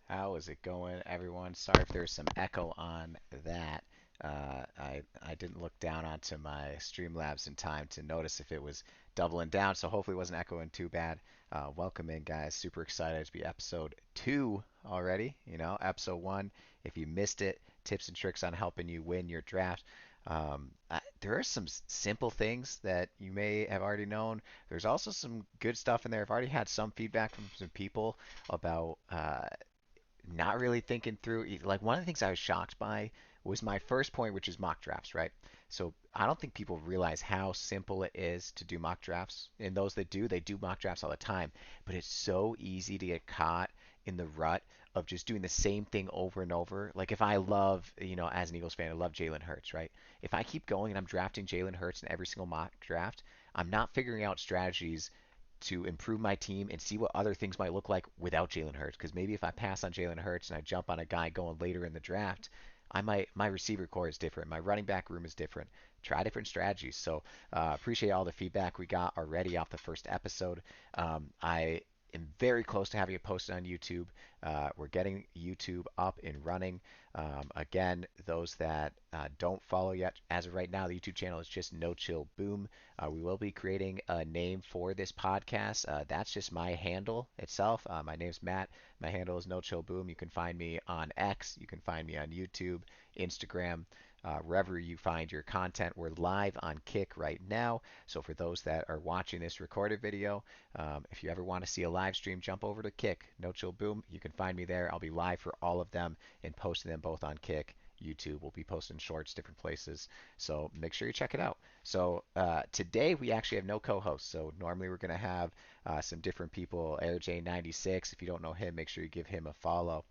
How is it going, everyone? Sorry if there's some echo on that. I didn't look down onto my Streamlabs in time to notice if it was doubling down, so hopefully it wasn't echoing too bad. Welcome in, guys. Super excited to be episode 2 already. Episode 1, if you missed it, tips and tricks on helping you win your draft. There are some simple things that you may have already known. There's also some good stuff in there. I've already had some feedback from some people about not really thinking through. Like, one of the things I was shocked by was my first point, which is mock drafts, right? So I don't think people realize how simple it is to do mock drafts. And those that do, they do mock drafts all the time. But it's so easy to get caught in the rut of just doing the same thing over and over. Like, if I love, as an Eagles fan, I love Jalen Hurts, right? If I keep going and I'm drafting Jalen Hurts in every single mock draft, I'm not figuring out strategies to improve my team and see what other things might look like without Jalen Hurts. Because maybe if I pass on Jalen Hurts and I jump on a guy going later in the draft, my receiver core is different, my running back room is different. Try different strategies. So appreciate all the feedback we got already off the first episode. I am very close to having it posted on YouTube. We're getting YouTube up and running. Again, those that don't follow yet, as of right now, the YouTube channel is just No Chill Boom. We will be creating a name for this podcast. That's just my handle itself. My name's Matt. My handle is No Chill Boom. You can find me on X. You can find me on YouTube, Instagram, wherever you find your content. We're live on Kick right now. So for those that are watching this recorded video, if you ever want to see a live stream, jump over to Kick, No Chill Boom. You can find me there. I'll be live for all of them and posting them both on Kick. YouTube. We'll be posting shorts different places. So make sure you check it out. So today we actually have no co-host. So normally we're going to have some different people. AirJ96, if you don't know him, make sure you give him a follow.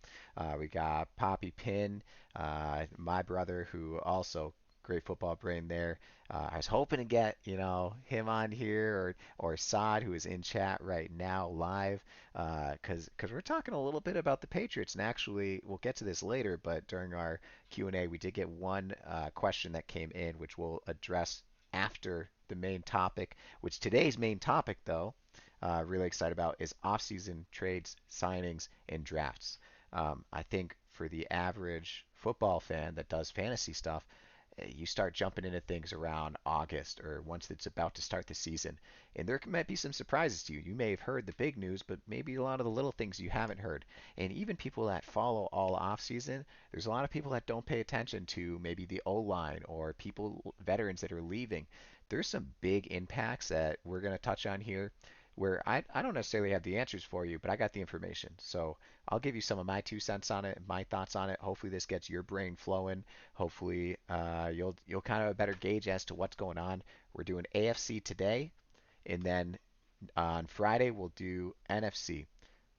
We got Poppy Pin, my brother, who also great football brain there. I was hoping to get him on here or Saad, who is in chat right now live, because we're talking a little bit about the Patriots, and actually we'll get to this later. But during our Q&A, we did get one question that came in, which we'll address after the main topic. Which today's main topic, though, really excited about, is offseason trades, signings, and drafts. I think for the average football fan that does fantasy stuff, you start jumping into things around August or once it's about to start the season. And there might be some surprises to you. You may have heard the big news, but maybe a lot of the little things you haven't heard. And even people that follow all off season, there's a lot of people that don't pay attention to maybe the O line or people, veterans that are leaving. There's some big impacts that we're going to touch on here where I don't necessarily have the answers for you, but I got the information. So I'll give you some of my 2 cents on it, my thoughts on it. Hopefully this gets your brain flowing. Hopefully you'll kind of have a better gauge as to what's going on. We're doing AFC today, and then on Friday we'll do NFC.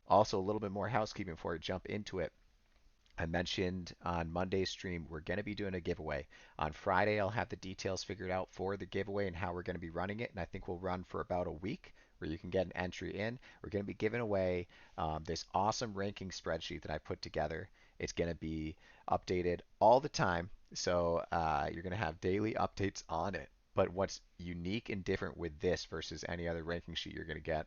Also, a little bit more housekeeping before we jump into it. I mentioned on Monday's stream we're going to be doing a giveaway. On Friday, I'll have the details figured out for the giveaway and how we're going to be running it, and I think we'll run for about a week where you can get an entry in. We're going to be giving away this awesome ranking spreadsheet that I put together. It's going to be updated all the time, so you're going to have daily updates on it. But what's unique and different with this versus any other ranking sheet you're going to get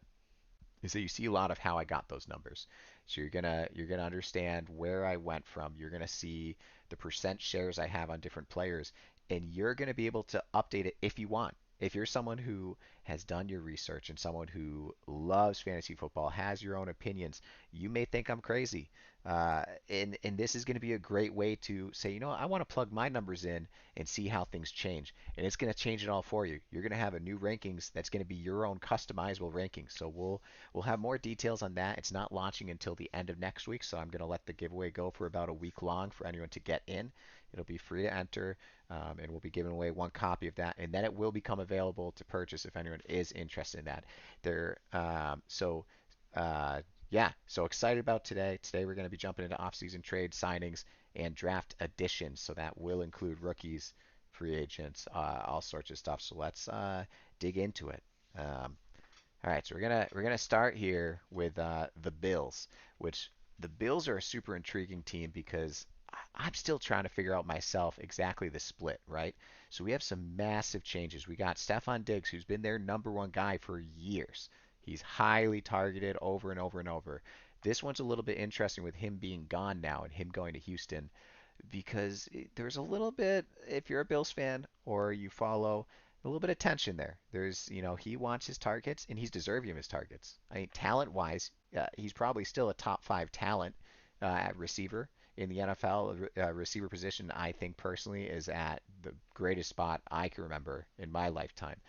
is that you see a lot of how I got those numbers. So you're gonna understand where I went from. You're gonna see the percent shares I have on different players, and you're gonna be able to update it if you want. If you're someone who has done your research and someone who loves fantasy football, has your own opinions, you may think I'm crazy. And this is going to be a great way to say, I want to plug my numbers in and see how things change. And it's going to change it all for you. You're going to have a new rankings that's going to be your own customizable rankings. So we'll have more details on that. It's not launching until the end of next week, so I'm going to let the giveaway go for about a week long for anyone to get in. It'll be free to enter, and we'll be giving away one copy of that, and then it will become available to purchase if anyone is interested in that. There, yeah, so excited about today. Today we're going to be jumping into off-season trade signings and draft additions, so that will include rookies, free agents, all sorts of stuff. So let's dig into it. All right, so we're gonna start here with the Bills, which the Bills are a super intriguing team because I'm still trying to figure out myself exactly the split, right? So we have some massive changes. We got Stefon Diggs, who's been their number one guy for years. He's highly targeted over and over and over. This one's a little bit interesting with him being gone now and him going to Houston because there's a little bit, if you're a Bills fan or you follow, a little bit of tension there. He wants his targets and he's deserving of his targets. I mean, talent-wise, he's probably still a top five talent at receiver in the NFL. Receiver position, I think personally, is at the greatest spot I can remember in my lifetime.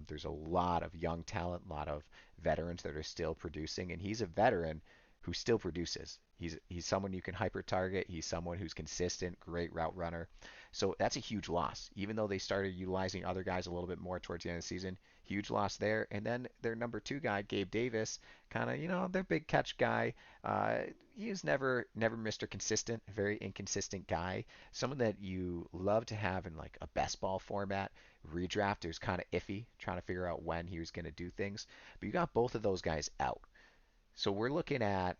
There's a lot of young talent, a lot of veterans that are still producing, and he's a veteran who still produces. He's someone you can hyper target. He's someone who's consistent, great route runner. So that's a huge loss. Even though they started utilizing other guys a little bit more towards the end of the season, huge loss there. And then their number two guy, Gabe Davis, kind of their big catch guy. Uh, he was never Mr. Consistent, very inconsistent guy. Someone that you love to have in like a best ball format. Redraft, it was kind of iffy, trying to figure out when he was going to do things. But you got both of those guys out. So we're looking at,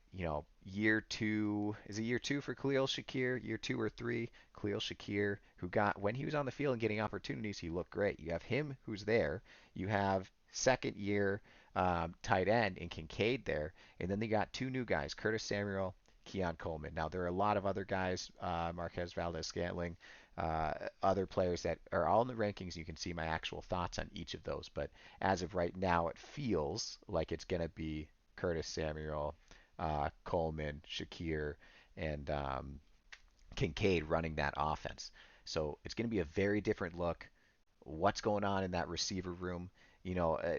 year two. Is it year two for Khalil Shakir? Year two or three? Khalil Shakir, who got, when he was on the field and getting opportunities, he looked great. You have him who's there. You have second year tight end in Kincaid there. And then they got two new guys, Curtis Samuel, Keon Coleman. Now, there are a lot of other guys, Marquez Valdez-Scantling, other players that are all in the rankings. You can see my actual thoughts on each of those. But as of right now, it feels like it's going to be Curtis Samuel, Coleman, Shakir, and Kincaid running that offense. So it's going to be a very different look. What's going on in that receiver room?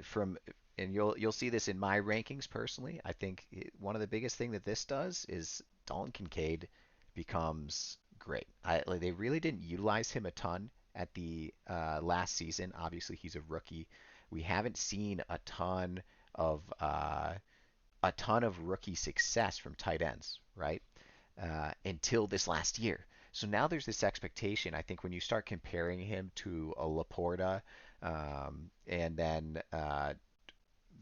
From and you'll see this in my rankings personally. I think one of the biggest thing that this does is Dalton Kincaid becomes great. They really didn't utilize him a ton at the last season. Obviously, he's a rookie. We haven't seen a ton of rookie success from tight ends, right? Until this last year. So now there's this expectation. I think when you start comparing him to a Laporta, and then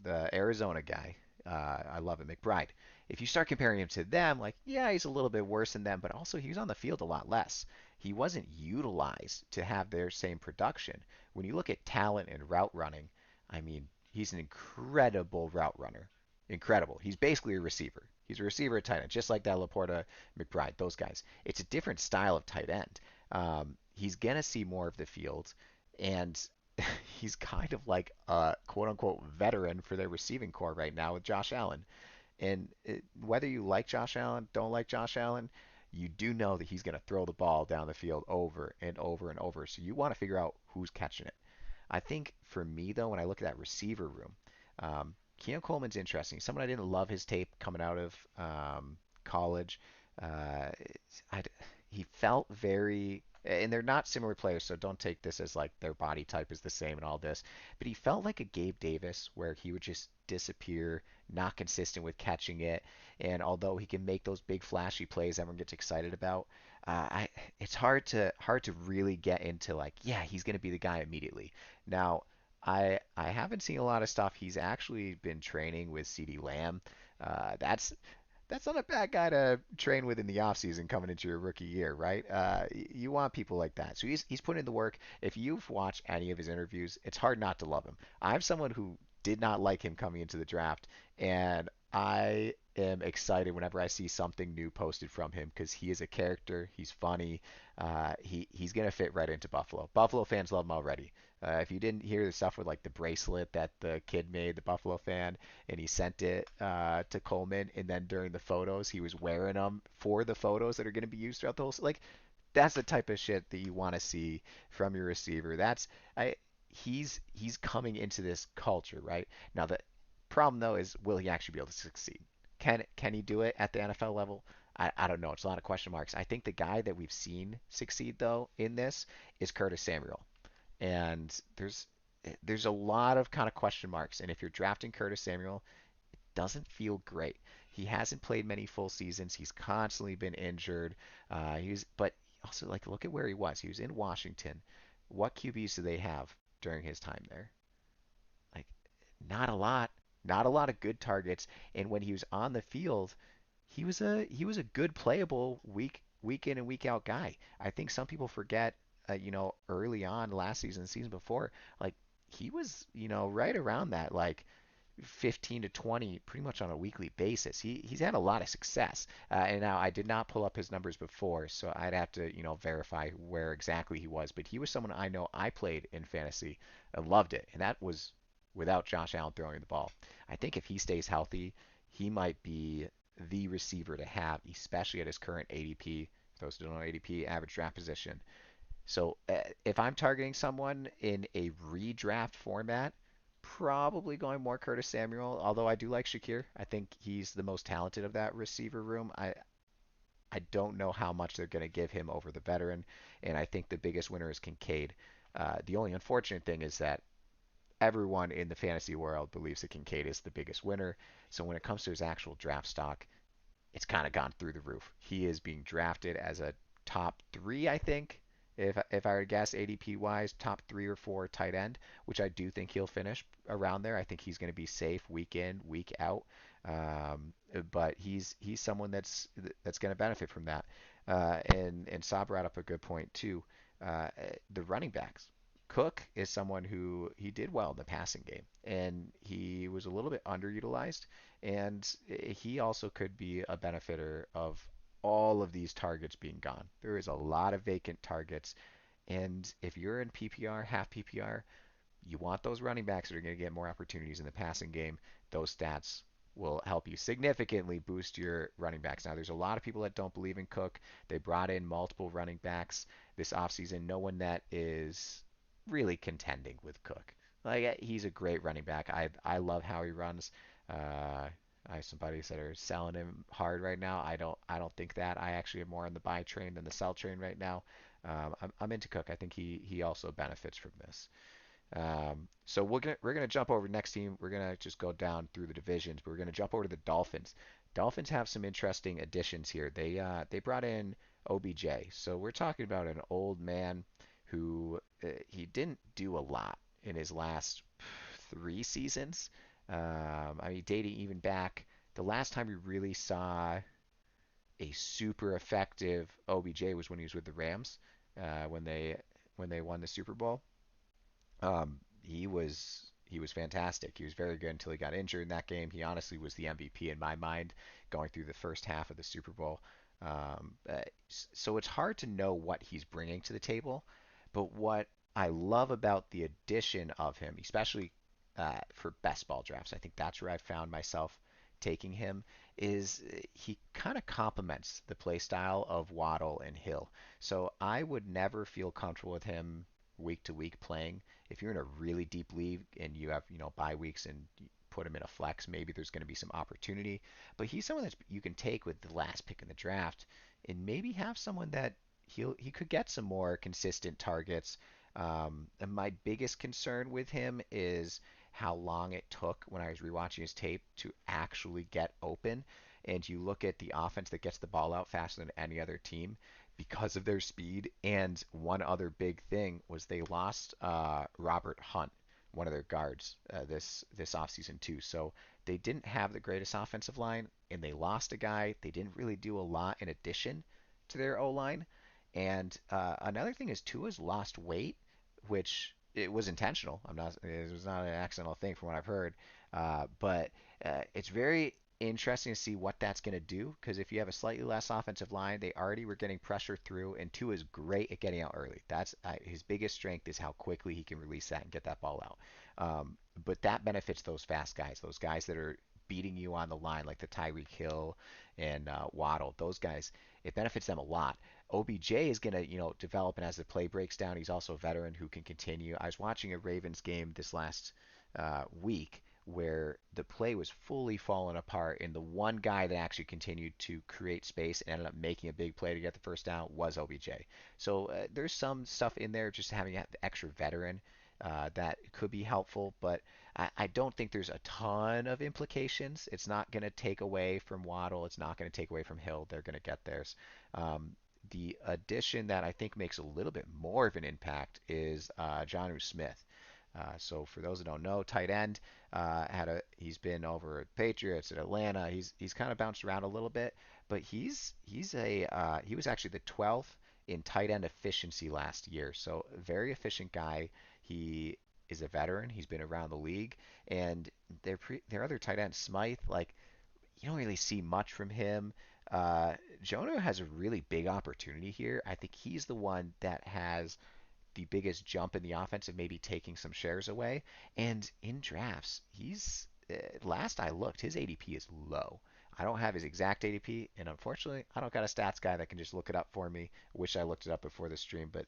the Arizona guy, I love it, McBride. If you start comparing him to them, like, yeah, he's a little bit worse than them, but also he was on the field a lot less. He wasn't utilized to have their same production. When you look at talent and route running, I mean, he's an incredible route runner. Incredible. He's basically a receiver. He's a receiver at tight end, just like that Laporta, McBride, those guys. It's a different style of tight end. He's going to see more of the field, and he's kind of like a quote unquote veteran for their receiving core right now with Josh Allen. And whether you like Josh Allen, don't like Josh Allen, you do know that he's going to throw the ball down the field over and over and over. So you want to figure out who's catching it. I think for me, though, when I look at that receiver room, Keon Coleman's interesting. Someone I didn't love his tape coming out of college. Uh, I, he felt very, and they're not similar players, so don't take this as like their body type is the same and all this. But he felt like a Gabe Davis, where he would just disappear, not consistent with catching it. And although he can make those big flashy plays everyone gets excited about, it's hard to really get into like, yeah, he's going to be the guy immediately. Now, I haven't seen a lot of stuff. He's actually been training with CeeDee Lamb. That's not a bad guy to train with in the offseason coming into your rookie year, right? You want people like that. So he's putting in the work. If you've watched any of his interviews, it's hard not to love him. I'm someone who did not like him coming into the draft, and I am excited whenever I see something new posted from him because he is a character. He's funny. He's gonna fit right into Buffalo. Buffalo fans love him already. If you didn't hear the stuff with like the bracelet that the kid made, the Buffalo fan, and he sent it to Coleman, and then during the photos, he was wearing them for the photos that are going to be used throughout the whole. Like, that's the type of shit that you want to see from your receiver. I. He's coming into this culture, right? Now the problem though is, will he actually be able to succeed? Can he do it at the NFL level? I don't know. It's a lot of question marks. I think the guy that we've seen succeed though in this is Curtis Samuel, and there's a lot of kind of question marks. And if you're drafting Curtis Samuel, it doesn't feel great. He hasn't played many full seasons. He's constantly been injured. But also like look at where he was. He was in Washington. What QBs do they have during his time there? Like not a lot. Not a lot of good targets. And when he was on the field, he was a good playable week in and week out guy. I think some people forget, early on last season, the season before, like he was, right around that like 15 to 20 pretty much on a weekly basis. He's had a lot of success. And now I did not pull up his numbers before, so I'd have to, verify where exactly he was. But he was someone I know I played in fantasy and loved it. And that was without Josh Allen throwing the ball. I think if he stays healthy, he might be the receiver to have, especially at his current ADP. For those who don't know ADP, average draft position. So if I'm targeting someone in a redraft format, probably going more Curtis Samuel. Although I do like Shakir, I think he's the most talented of that receiver room. I don't know how much they're going to give him over the veteran, and I think the biggest winner is Kincaid. The only unfortunate thing is that everyone in the fantasy world believes that Kincaid is the biggest winner. So when it comes to his actual draft stock, it's kind of gone through the roof. He is being drafted as a top three, I think, if I were to guess, ADP wise, top 3 or 4 tight end, which I do think he'll finish around there. I think he's going to be safe week in, week out. But he's someone that's going to benefit from that. And Saab brought up a good point too. The running backs. Cook is someone who he did well in the passing game, and he was a little bit underutilized, and he also could be a benefitor of all of these targets being gone. There is a lot of vacant targets, and if you're in PPR, half PPR, you want those running backs that are going to get more opportunities in the passing game. Those stats will help you significantly boost your running backs. Now, there's a lot of people that don't believe in Cook. They brought in multiple running backs this offseason. No one that is really contending with Cook. Like he's a great running back. I love how he runs. I have somebody that are selling him hard right now. I don't think that. I actually am more on the buy train than the sell train right now. I'm into Cook. I think he also benefits from this. So we're gonna jump over next team. We're gonna just go down through the divisions, but we're gonna jump over to the Dolphins. Dolphins have some interesting additions here. They brought in OBJ. So we're talking about an old man who he didn't do a lot in his last 3 seasons. I mean, dating even back, the last time we really saw a super effective OBJ was when he was with the Rams, when they won the Super Bowl. He was fantastic. He was very good until he got injured in that game. He honestly was the MVP in my mind going through the first half of the Super Bowl. So it's hard to know what he's bringing to the table, but what I love about the addition of him, especially for best ball drafts, I think that's where I found myself taking him, is he kind of complements the play style of Waddle and Hill. So I would never feel comfortable with him week to week playing. If you're in a really deep league and you have, bye weeks and you put him in a flex, maybe there's going to be some opportunity. But he's someone that you can take with the last pick in the draft and maybe have someone that he could get some more consistent targets. And my biggest concern with him is how long it took when I was rewatching his tape to actually get open. And you look at the offense that gets the ball out faster than any other team because of their speed. And one other big thing was they lost Robert Hunt, one of their guards, this offseason too. So they didn't have the greatest offensive line, and they lost a guy. They didn't really do a lot in addition to their O line. And another thing is Tua's lost weight, which it was intentional. It was not an accidental thing from what I've heard. But it's very interesting to see what that's going to do because if you have a slightly less offensive line, they already were getting pressure through, and Tua is great at getting out early. That's his biggest strength is how quickly he can release that and get that ball out. But that benefits those fast guys, those guys that are beating you on the line, like the Tyreek Hill and Waddle. Those guys, it benefits them a lot. OBJ is going to, develop, and as the play breaks down, he's also a veteran who can continue. I was watching a Ravens game this last week where the play was fully falling apart, and the one guy that actually continued to create space and ended up making a big play to get the first down was OBJ. So there's some stuff in there just having the extra veteran that could be helpful, but I don't think there's a ton of implications. It's not going to take away from Waddle. It's not going to take away from Hill. They're going to get theirs. The addition that I think makes a little bit more of an impact is Jonnu Smith. So for those that don't know, tight end he's been over at Patriots at Atlanta. He's kind of bounced around a little bit, but he was actually the 12th in tight end efficiency last year. So very efficient guy. He is a veteran. He's been around the league, and their other tight end, Smythe, like you don't really see much from him. Uh, Jonah has a really big opportunity here. I think he's the one that has the biggest jump in the offense and maybe taking some shares away. And in drafts, last I looked, his ADP is low. I don't have his exact ADP, and unfortunately, I don't got a stats guy that can just look it up for me. Wish I looked it up before the stream, but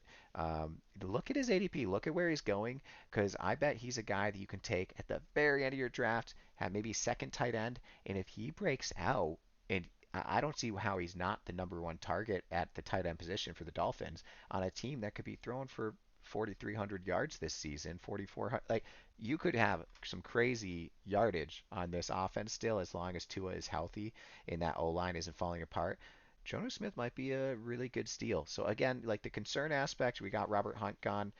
look at his ADP, look at where he's going, because I bet he's a guy that you can take at the very end of your draft, have maybe second tight end, and if he breaks out, and I don't see how he's not the number one target at the tight end position for the Dolphins on a team that could be throwing for 4,300 yards this season, 4,400. Like you could have some crazy yardage on this offense still as long as Tua is healthy and that O line isn't falling apart. Jonas Smith might be a really good steal. So again, like the concern aspect, we got Robert Hunt gone.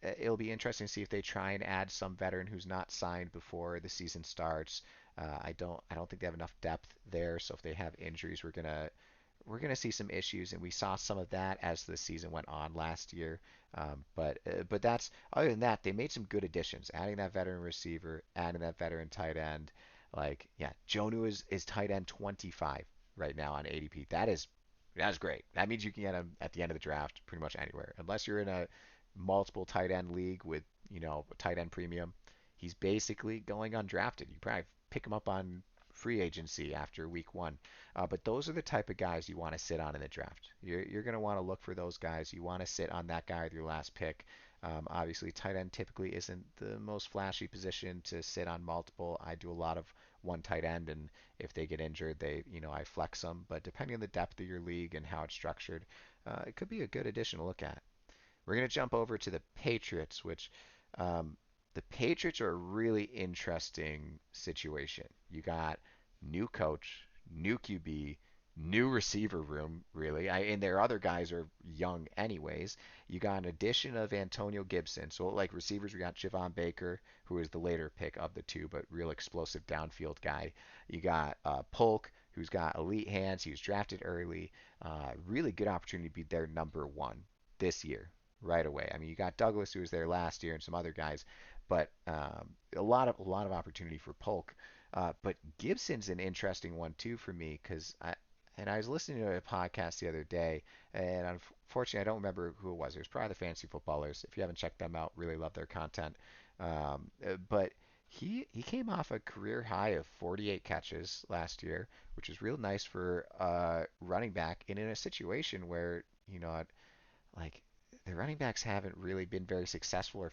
It'll be interesting to see if they try and add some veteran who's not signed before the season starts. I don't think they have enough depth there. So if they have injuries, we're gonna see some issues, and we saw some of that as the season went on last year. But that's other than that, they made some good additions, adding that veteran receiver, adding that veteran tight end. Like yeah, Jonu is tight end 25 right now on ADP. That's great. That means you can get him at the end of the draft pretty much anywhere, unless you're in a multiple tight end league with tight end premium. He's basically going undrafted. You probably pick him up on free agency after week one. But those are the type of guys you want to sit on in the draft. You're going to want to look for those guys. You want to sit on that guy with your last pick. Obviously, tight end typically isn't the most flashy position to sit on multiple. I do a lot of one tight end, and if they get injured, I flex them. But depending on the depth of your league and how it's structured, it could be a good addition to look at. We're going to jump over to the Patriots, which um, the Patriots are a really interesting situation. You got new coach, new QB, new receiver room, really. And their other guys are young anyways. You got an addition of Antonio Gibson. So like receivers, we got Javon Baker, who is the later pick of the two, but real explosive downfield guy. You got Polk, who's got elite hands. He was drafted early. Really good opportunity to be their number one this year right away. I mean, you got Douglas who was there last year and some other guys, but a lot of opportunity for Polk. But Gibson's an interesting one too for me because I was listening to a podcast the other day, and unfortunately I don't remember who it was. It was probably the Fantasy Footballers. If you haven't checked them out, really love their content. But he came off a career high of 48 catches last year, which is real nice for running back, and in a situation where like the running backs haven't really been very successful or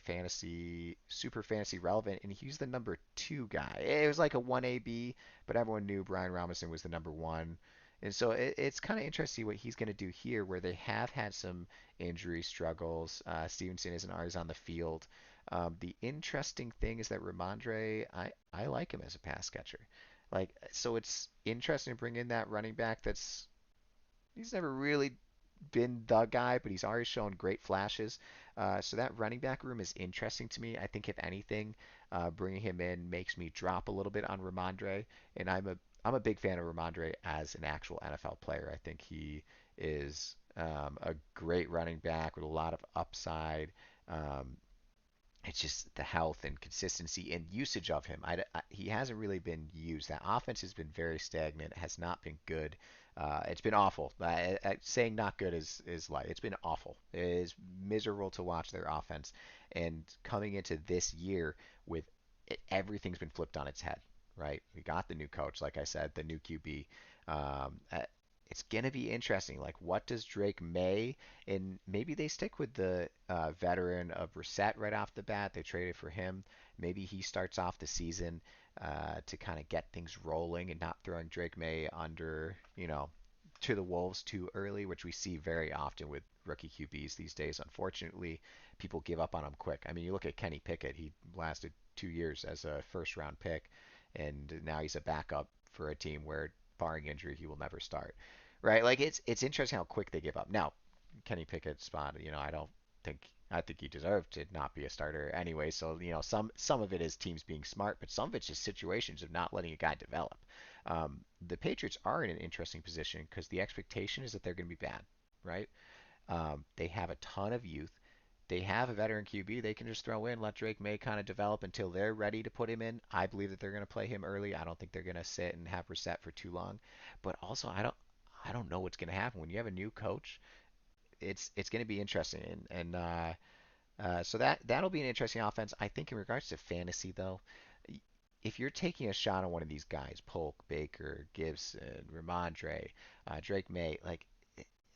super fantasy relevant, and he's the number two guy. It was like a 1AB, but everyone knew Brian Robinson was the number one. And so it's kind of interesting what he's going to do here, where they have had some injury struggles. Stevenson isn't always on the field. The interesting thing is that Ramondre, I like him as a pass catcher. Like, so it's interesting to bring in that running back he's never really been the guy, but he's already shown great flashes. So that running back room is interesting to me. I think if anything, bringing him in makes me drop a little bit on Ramondre, and I'm a big fan of Ramondre as an actual NFL player. I think he is a great running back with a lot of upside. Um, it's just the health and consistency and usage of him. He hasn't really been used. That offense has been very stagnant. It has not been good. It's been awful. Saying not good is like it's been awful. It is miserable to watch their offense. And coming into this year with everything's been flipped on its head, right? We got the new coach, like I said, the new QB. It's gonna be interesting. Like, what does Drake May and maybe they stick with the veteran of Brissett right off the bat. They traded for him. Maybe he starts off the season to kind of get things rolling and not throwing Drake May under, to the wolves too early, which we see very often with rookie QBs these days. Unfortunately, people give up on him quick. I mean, you look at Kenny Pickett. He lasted 2 years as a first round pick, and now he's a backup for a team where, barring injury, he will never start. Right? Like it's interesting how quick they give up. Now, Kenny Pickett's spot, I think he deserved to not be a starter anyway. So some of it is teams being smart, but some of it's just situations of not letting a guy develop. The Patriots are in an interesting position because the expectation is that they're going to be bad, right? They have a ton of youth. they have a veteran QB they can just throw in, let Drake May kind of develop until they're ready to put him in. I believe that they're going to play him early. I don't think they're going to sit and have Brissett for too long. But also, I don't know what's going to happen when you have a new coach. It's going to be interesting, so that'll be an interesting offense. I think in regards to fantasy though, if you're taking a shot on one of these guys, Polk, Baker, Gibson, Ramondre, Drake May, like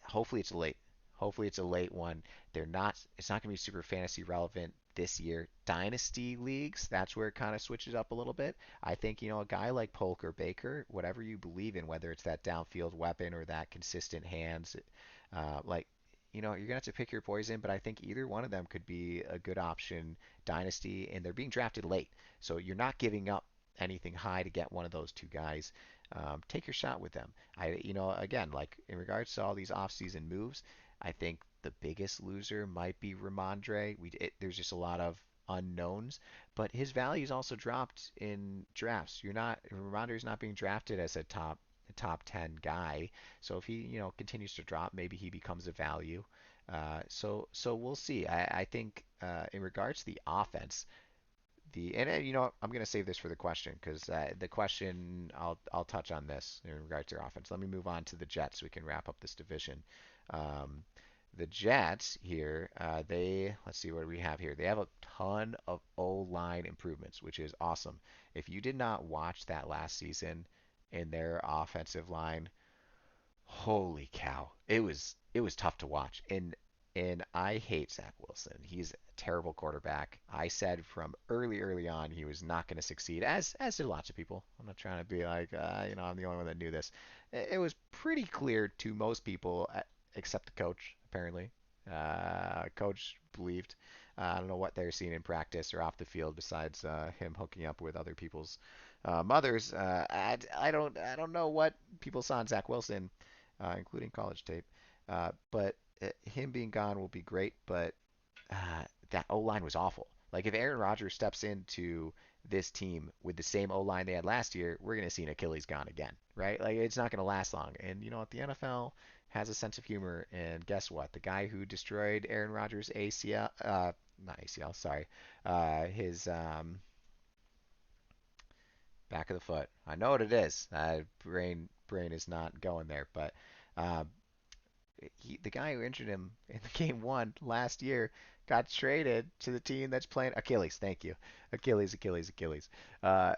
hopefully it's a late hopefully it's a late one. It's not going to be super fantasy relevant this year. Dynasty leagues, that's where it kind of switches up a little bit. I think, a guy like Polk or Baker, whatever you believe in, whether it's that downfield weapon or that consistent hands, like you're going to have to pick your poison, but I think either one of them could be a good option dynasty, and they're being drafted late. So you're not giving up anything high to get one of those two guys. Take your shot with them. Again, like in regards to all these offseason moves, I think the biggest loser might be Ramondre. There's just a lot of unknowns, but his value's also dropped in drafts. Ramondre's not being drafted as a top 10 guy. So if he, continues to drop, maybe he becomes a value. So we'll see. I think in regards to the offense, I'm going to save this for the question because the question I'll touch on this in regards to their offense. Let me move on to the Jets so we can wrap up this division. Um, the Jets here, let's see what we have here. They have a ton of O-line improvements, which is awesome. If you did not watch that last season in their offensive line, holy cow. It was tough to watch. And I hate Zach Wilson. He's a terrible quarterback. I said from early on he was not going to succeed, as did lots of people. I'm not trying to be like I'm the only one that knew this. It was pretty clear to most people, except the coach apparently. Coach believed. I don't know what they're seeing in practice or off the field besides him hooking up with other people's mothers. I don't know what people saw in Zach Wilson, including college tape. But him being gone will be great. But that O line was awful. Like if Aaron Rodgers steps into this team with the same O line they had last year, we're going to see an Achilles gone again, right? Like it's not going to last long. And you know what? The NFL has a sense of humor. And guess what? The guy who destroyed Aaron Rodgers' ACL, not ACL, sorry, his back of the foot. I know what it is. Brain is not going there, but uh, the guy who injured him in the game one last year got traded to the team that's playing Achilles. Thank you, Achilles. Uh,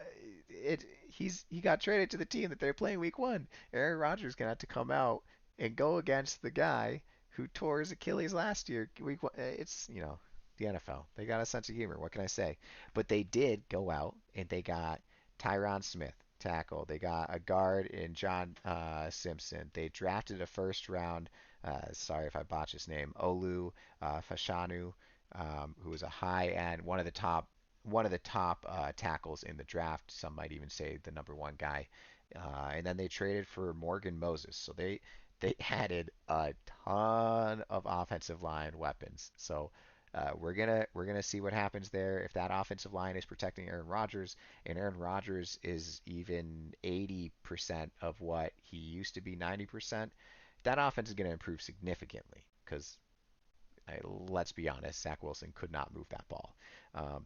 he got traded to the team that they're playing week one. Aaron Rodgers gonna have to come out and go against the guy who tore his Achilles last year. Week one. It's the NFL. They got a sense of humor. What can I say? But they did go out and they got Tyron Smith, tackle. They got a guard in John Simpson. They drafted a first round, sorry if I botch his name, Olu Fashanu, who was a high end, one of the top tackles in the draft. Some might even say the number one guy. And then they traded for Morgan Moses. So they added a ton of offensive line weapons. So we're gonna see what happens there. If that offensive line is protecting Aaron Rodgers, and Aaron Rodgers is even 80% of what he used to be, 90%, that offense is going to improve significantly because let's be honest, Zach Wilson could not move that ball.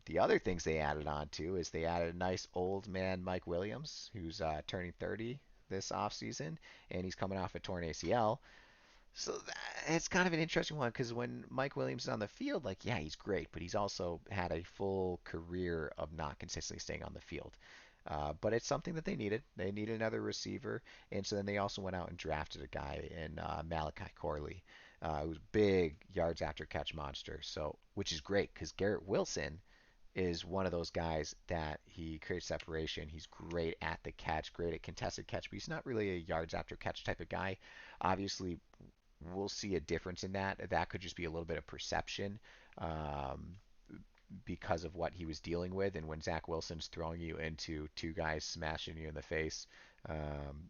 The other things they added on to is they added a nice old man Mike Williams, who's turning 30 this offseason, and he's coming off a torn ACL. So it's kind of an interesting one because when Mike Williams is on the field, like, yeah, he's great, but he's also had a full career of not consistently staying on the field. But it's something that they needed. They needed another receiver, and so then they also went out and drafted a guy in Malachi Corley, who's big yards after catch monster. So, which is great because Garrett Wilson is one of those guys that he creates separation. He's great at the catch, great at contested catch, but he's not really a yards after catch type of guy. Obviously, we'll see a difference in that. That could just be a little bit of perception um, because of what he was dealing with. And when Zach Wilson's throwing you into two guys smashing you in the face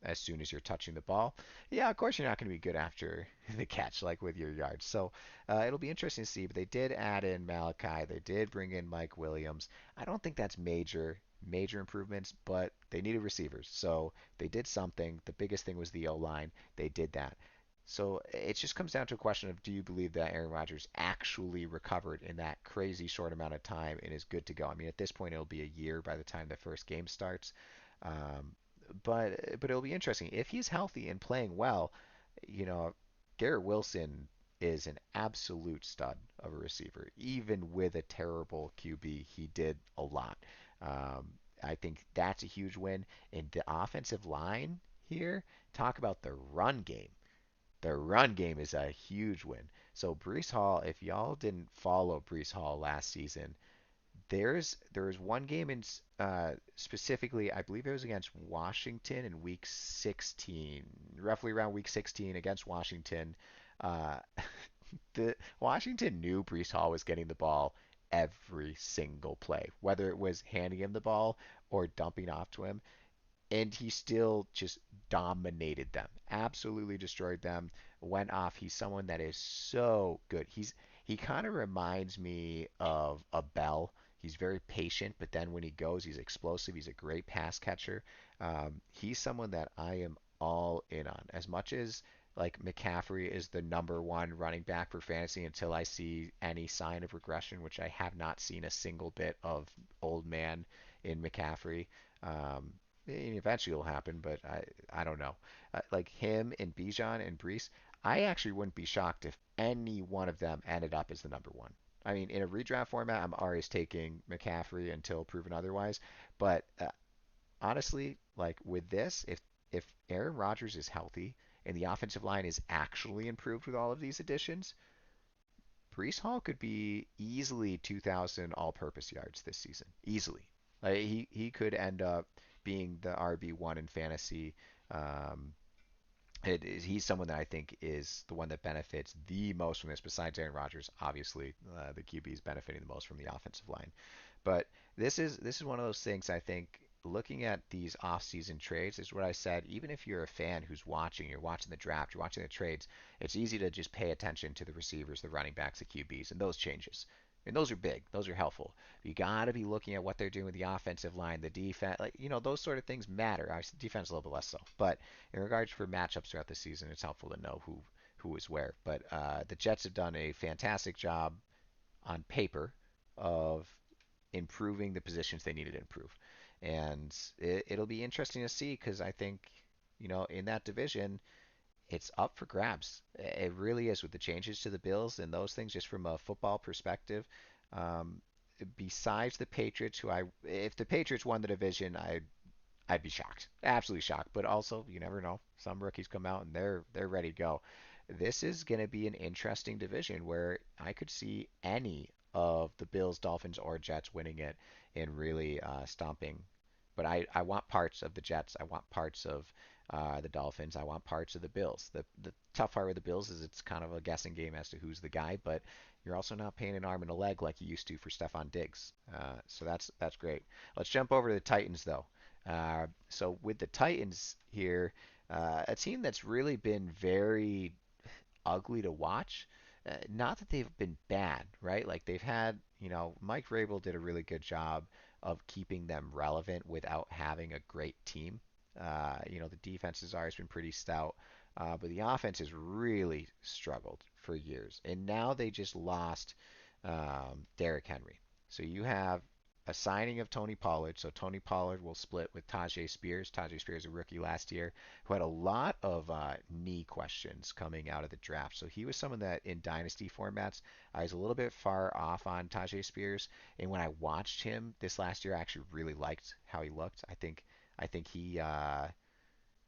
as soon as you're touching the ball, yeah, of course you're not going to be good after the catch like with your yards. So it'll be interesting to see. But they did add in Malachi. They did bring in Mike Williams. I don't think that's major improvements, but they needed receivers. So they did something. The biggest thing was the O line. They did that. So it just comes down to a question of, do you believe that Aaron Rodgers actually recovered in that crazy short amount of time and is good to go? I mean, at this point, it'll be a year by the time the first game starts. Um, but it'll be interesting if he's healthy and playing well. You know, Garrett Wilson is an absolute stud of a receiver. Even with a terrible QB, he did a lot. Um, I think that's a huge win. And the offensive line here, talk about the run game. The run game is a huge win. So Brees Hall, if y'all didn't follow Brees Hall last season, there was one game in specifically, I believe it was against Washington in Week 16, roughly around Week 16 against Washington. Uh, the Washington knew Brees Hall was getting the ball every single play, whether it was handing him the ball or dumping off to him, and he still just dominated them, absolutely destroyed them, went off. He's someone that is so good. He kind of reminds me of a Bell. He's very patient, but then when he goes, he's explosive. He's a great pass catcher. He's someone that I am all in on. As much as like McCaffrey is the number one running back for fantasy until I see any sign of regression, which I have not seen a single bit of old man in McCaffrey. Um, Eventually it'll happen, but I don't know. Like him and Bijan and Brees, I actually wouldn't be shocked if any one of them ended up as the number one. I mean, in a redraft format, I'm always taking McCaffrey until proven otherwise. But honestly, like with this, if Aaron Rodgers is healthy and the offensive line is actually improved with all of these additions, Brees Hall could be easily 2,000 all-purpose yards this season. Easily. Like he could end up being the RB1 in fantasy. Um, he's someone that I think is the one that benefits the most from this, besides Aaron Rodgers. Obviously, the QB is benefiting the most from the offensive line. But this is one of those things I think. Looking at these off-season trades is what I said. Even if you're a fan who's watching, you're watching the draft, you're watching the trades, it's easy to just pay attention to the receivers, the running backs, the QBs, and those changes. And those are big. Those are helpful. You got to be looking at what they're doing with the offensive line, the defense, like those sort of things matter. Obviously, defense a little bit less so, but in regards for matchups throughout the season, it's helpful to know who is where. But the Jets have done a fantastic job on paper of improving the positions they needed to improve. And it'll be interesting to see because I think, in that division, it's up for grabs. It really is with the changes to the Bills and those things, just from a football perspective. Um, Besides the Patriots, if the Patriots won the division, I'd be shocked, absolutely shocked. But also, you never know. Some rookies come out and they're ready to go. This is going to be an interesting division where I could see any of the Bills, Dolphins, or Jets winning it and really stomping. But I want parts of the Jets. I want parts of the Dolphins. I want parts of the Bills. The tough part with the Bills is it's kind of a guessing game as to who's the guy, but you're also not paying an arm and a leg like you used to for Stephon Diggs. So that's great. Let's jump over to the Titans though. So with the Titans here, a team that's really been very ugly to watch. Not that they've been bad, right? Like they've had, Mike Vrabel did a really good job of keeping them relevant without having a great team. The defense has always been pretty stout, but the offense has really struggled for years. And now they just lost Derrick Henry. So you have a signing of Tony Pollard. So Tony Pollard will split with Tajay Spears. Tajay Spears, a rookie last year, who had a lot of knee questions coming out of the draft. So he was someone that in dynasty formats, I was a little bit far off on Tajay Spears. And when I watched him this last year, I actually really liked how he looked. I think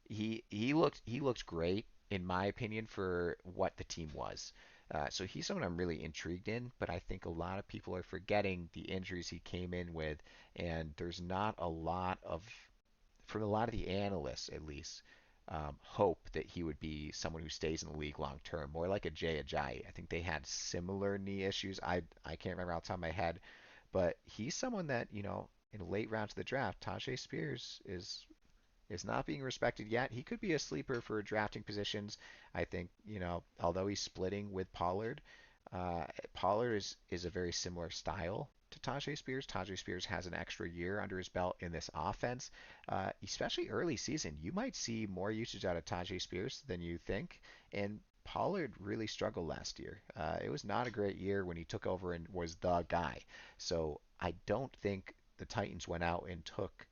he looked great in my opinion for what the team was. So he's someone I'm really intrigued in, but I think a lot of people are forgetting the injuries he came in with, and there's not a lot of, from a lot of the analysts at least, hope that he would be someone who stays in the league long term, more like a Jay Ajayi. I think they had similar knee issues. I can't remember off the top of my head, but he's someone that in late rounds of the draft, Tajay Spears is not being respected yet. He could be a sleeper for drafting positions. I think, although he's splitting with Pollard, Pollard is a very similar style to Tajay Spears. Tajay Spears has an extra year under his belt in this offense, especially early season. You might see more usage out of Tajay Spears than you think. And Pollard really struggled last year. It was not a great year when he took over and was the guy. So I don't think the Titans went out and took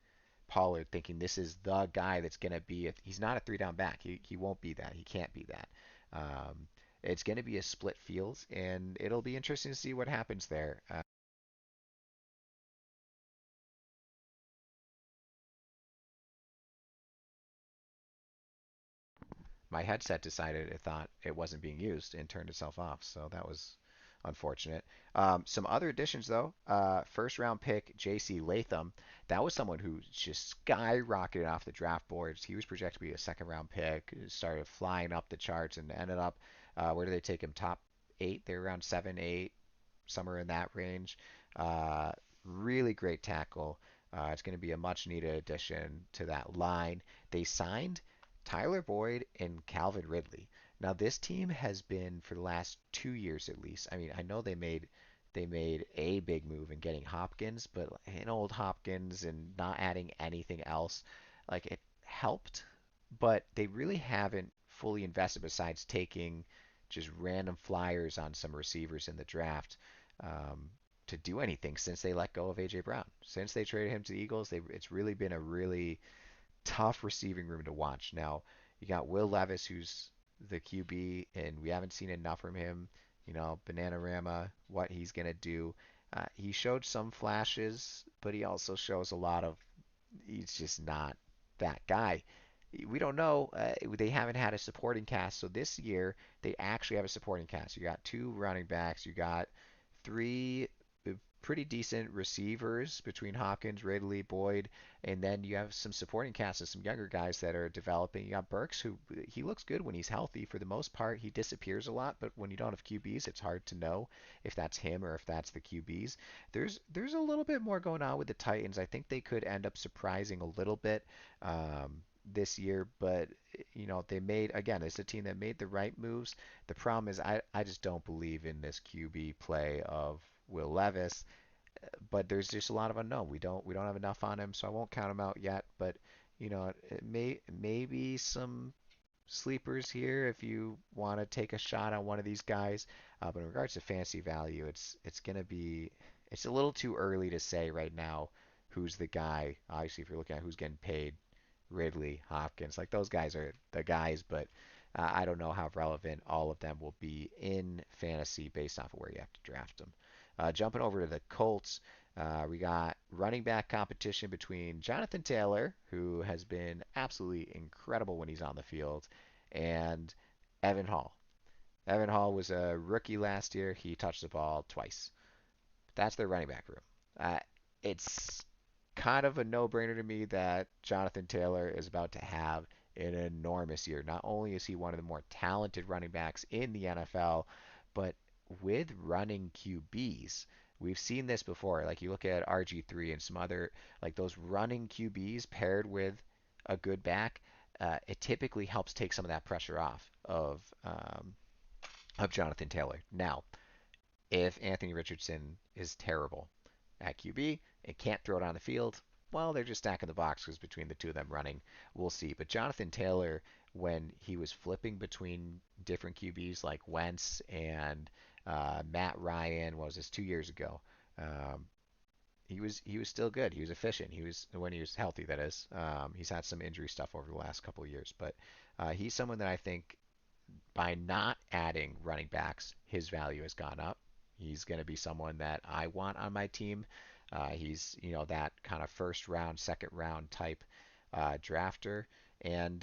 Pollard thinking this is the guy that's going to be. He's not a three down back. He won't be that. He can't be that. Um, it's going to be a split field, and it'll be interesting to see what happens there. My headset decided it thought it wasn't being used and turned itself off, so that was unfortunate. Some other additions though, first round pick J.C. Latham, that was someone who just skyrocketed off the draft boards. He was projected to be a second round pick, started flying up the charts and ended up, where did they take him? Top eight? They were around seven, eight, somewhere in that range. Uh, Really great tackle. It's going to be a much needed addition to that line. They signed Tyler Boyd and Calvin Ridley. Now this team has been for the last 2 years at least. I mean, I know they made a big move in getting Hopkins, but an old Hopkins and not adding anything else, like it helped, but they really haven't fully invested besides taking just random flyers on some receivers in the draft um, to do anything since they let go of AJ Brown. Since they traded him to the Eagles, it's really been a really tough receiving room to watch. Now, you got Will Levis, who's the QB, and we haven't seen enough from him. Bananarama, what he's going to do. He showed some flashes, but he also shows a lot of he's just not that guy. We don't know. They haven't had a supporting cast, so this year they actually have a supporting cast. You got two running backs, you got three pretty decent receivers between Hopkins, Ridley, Boyd, and then you have some supporting cast of some younger guys that are developing. You got Burks, who he looks good when he's healthy. For the most part, he disappears a lot, but when you don't have QBs, it's hard to know if that's him or if that's the QBs. There's a little bit more going on with the Titans. I think they could end up surprising a little bit. This year, but they made again, it's a team that made the right moves. The problem is I just don't believe in this QB play of Will Levis, but there's just a lot of unknown. We don't have enough on him, so I won't count him out yet. But it maybe some sleepers here if you want to take a shot on one of these guys. But in regards to fantasy value, it's a little too early to say right now who's the guy. Obviously, if you're looking at who's getting paid, Ridley, Hopkins, like those guys are the guys, but I don't know how relevant all of them will be in fantasy based off of where you have to draft them. Jumping over to the Colts, we got running back competition between Jonathan Taylor, who has been absolutely incredible when he's on the field, and Evan Hall. Evan Hall was a rookie last year. He touched the ball twice. That's their running back room. Uh, it's kind of a no-brainer to me that Jonathan Taylor is about to have an enormous year. Not only is he one of the more talented running backs in the NFL, but with running QBs, we've seen this before. Like you look at RG3 and some other, like those running QBs paired with a good back, it typically helps take some of that pressure off of Jonathan Taylor. Now, if Anthony Richardson is terrible at QB and can't throw it on the field, well, they're just stacking the box because between the two of them running, we'll see. But Jonathan Taylor, when he was flipping between different QBs like Wentz and Matt Ryan, what was this 2 years ago? Um, he was still good. He was efficient. He was when he was healthy. That is. He's had some injury stuff over the last couple of years, but he's someone that I think by not adding running backs, his value has gone up. He's going to be someone that I want on my team. He's that kind of first round, second round type drafter, and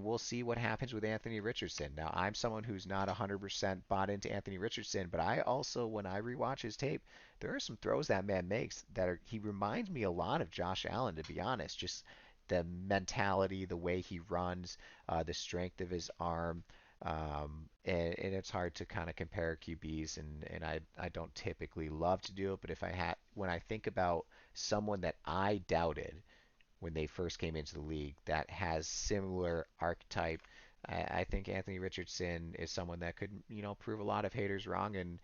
we'll see what happens with Anthony Richardson. Now, I'm someone who's not 100% bought into Anthony Richardson, but I also, when I rewatch his tape, there are some throws that man makes that he reminds me a lot of Josh Allen, to be honest. Just the mentality, the way he runs, the strength of his arm. And it's hard to kind of compare QBs, and I don't typically love to do it, but when I think about someone that I doubted when they first came into the league that has similar archetype I think Anthony Richardson is someone that could, prove a lot of haters wrong and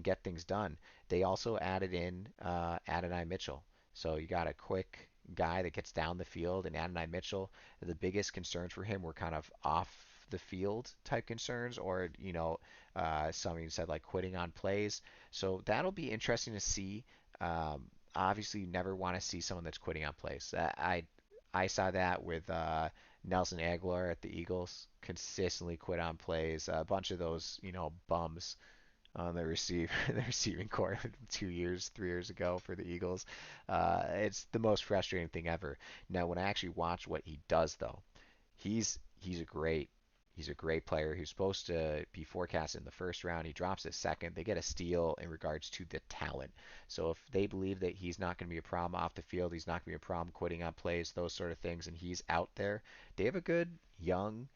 get things done. They also added in Adonai Mitchell. So you got a quick guy that gets down the field, and Adonai Mitchell, the biggest concerns for him were kind of off the field type concerns, or somebody said like quitting on plays. So that'll be interesting to see. Obviously, you never want to see someone that's quitting on plays. I saw that with Nelson Aguilar at the Eagles, consistently quit on plays. A bunch of those, bums on the the receiving core 2 years, 3 years ago for the Eagles. It's the most frustrating thing ever. Now, when I actually watch what he does, though, he's a great player. He's supposed to be forecast in the first round. He drops it second. They get a steal in regards to the talent. So if they believe that he's not going to be a problem off the field, he's not going to be a problem quitting on plays, those sort of things, and he's out there, they have a good young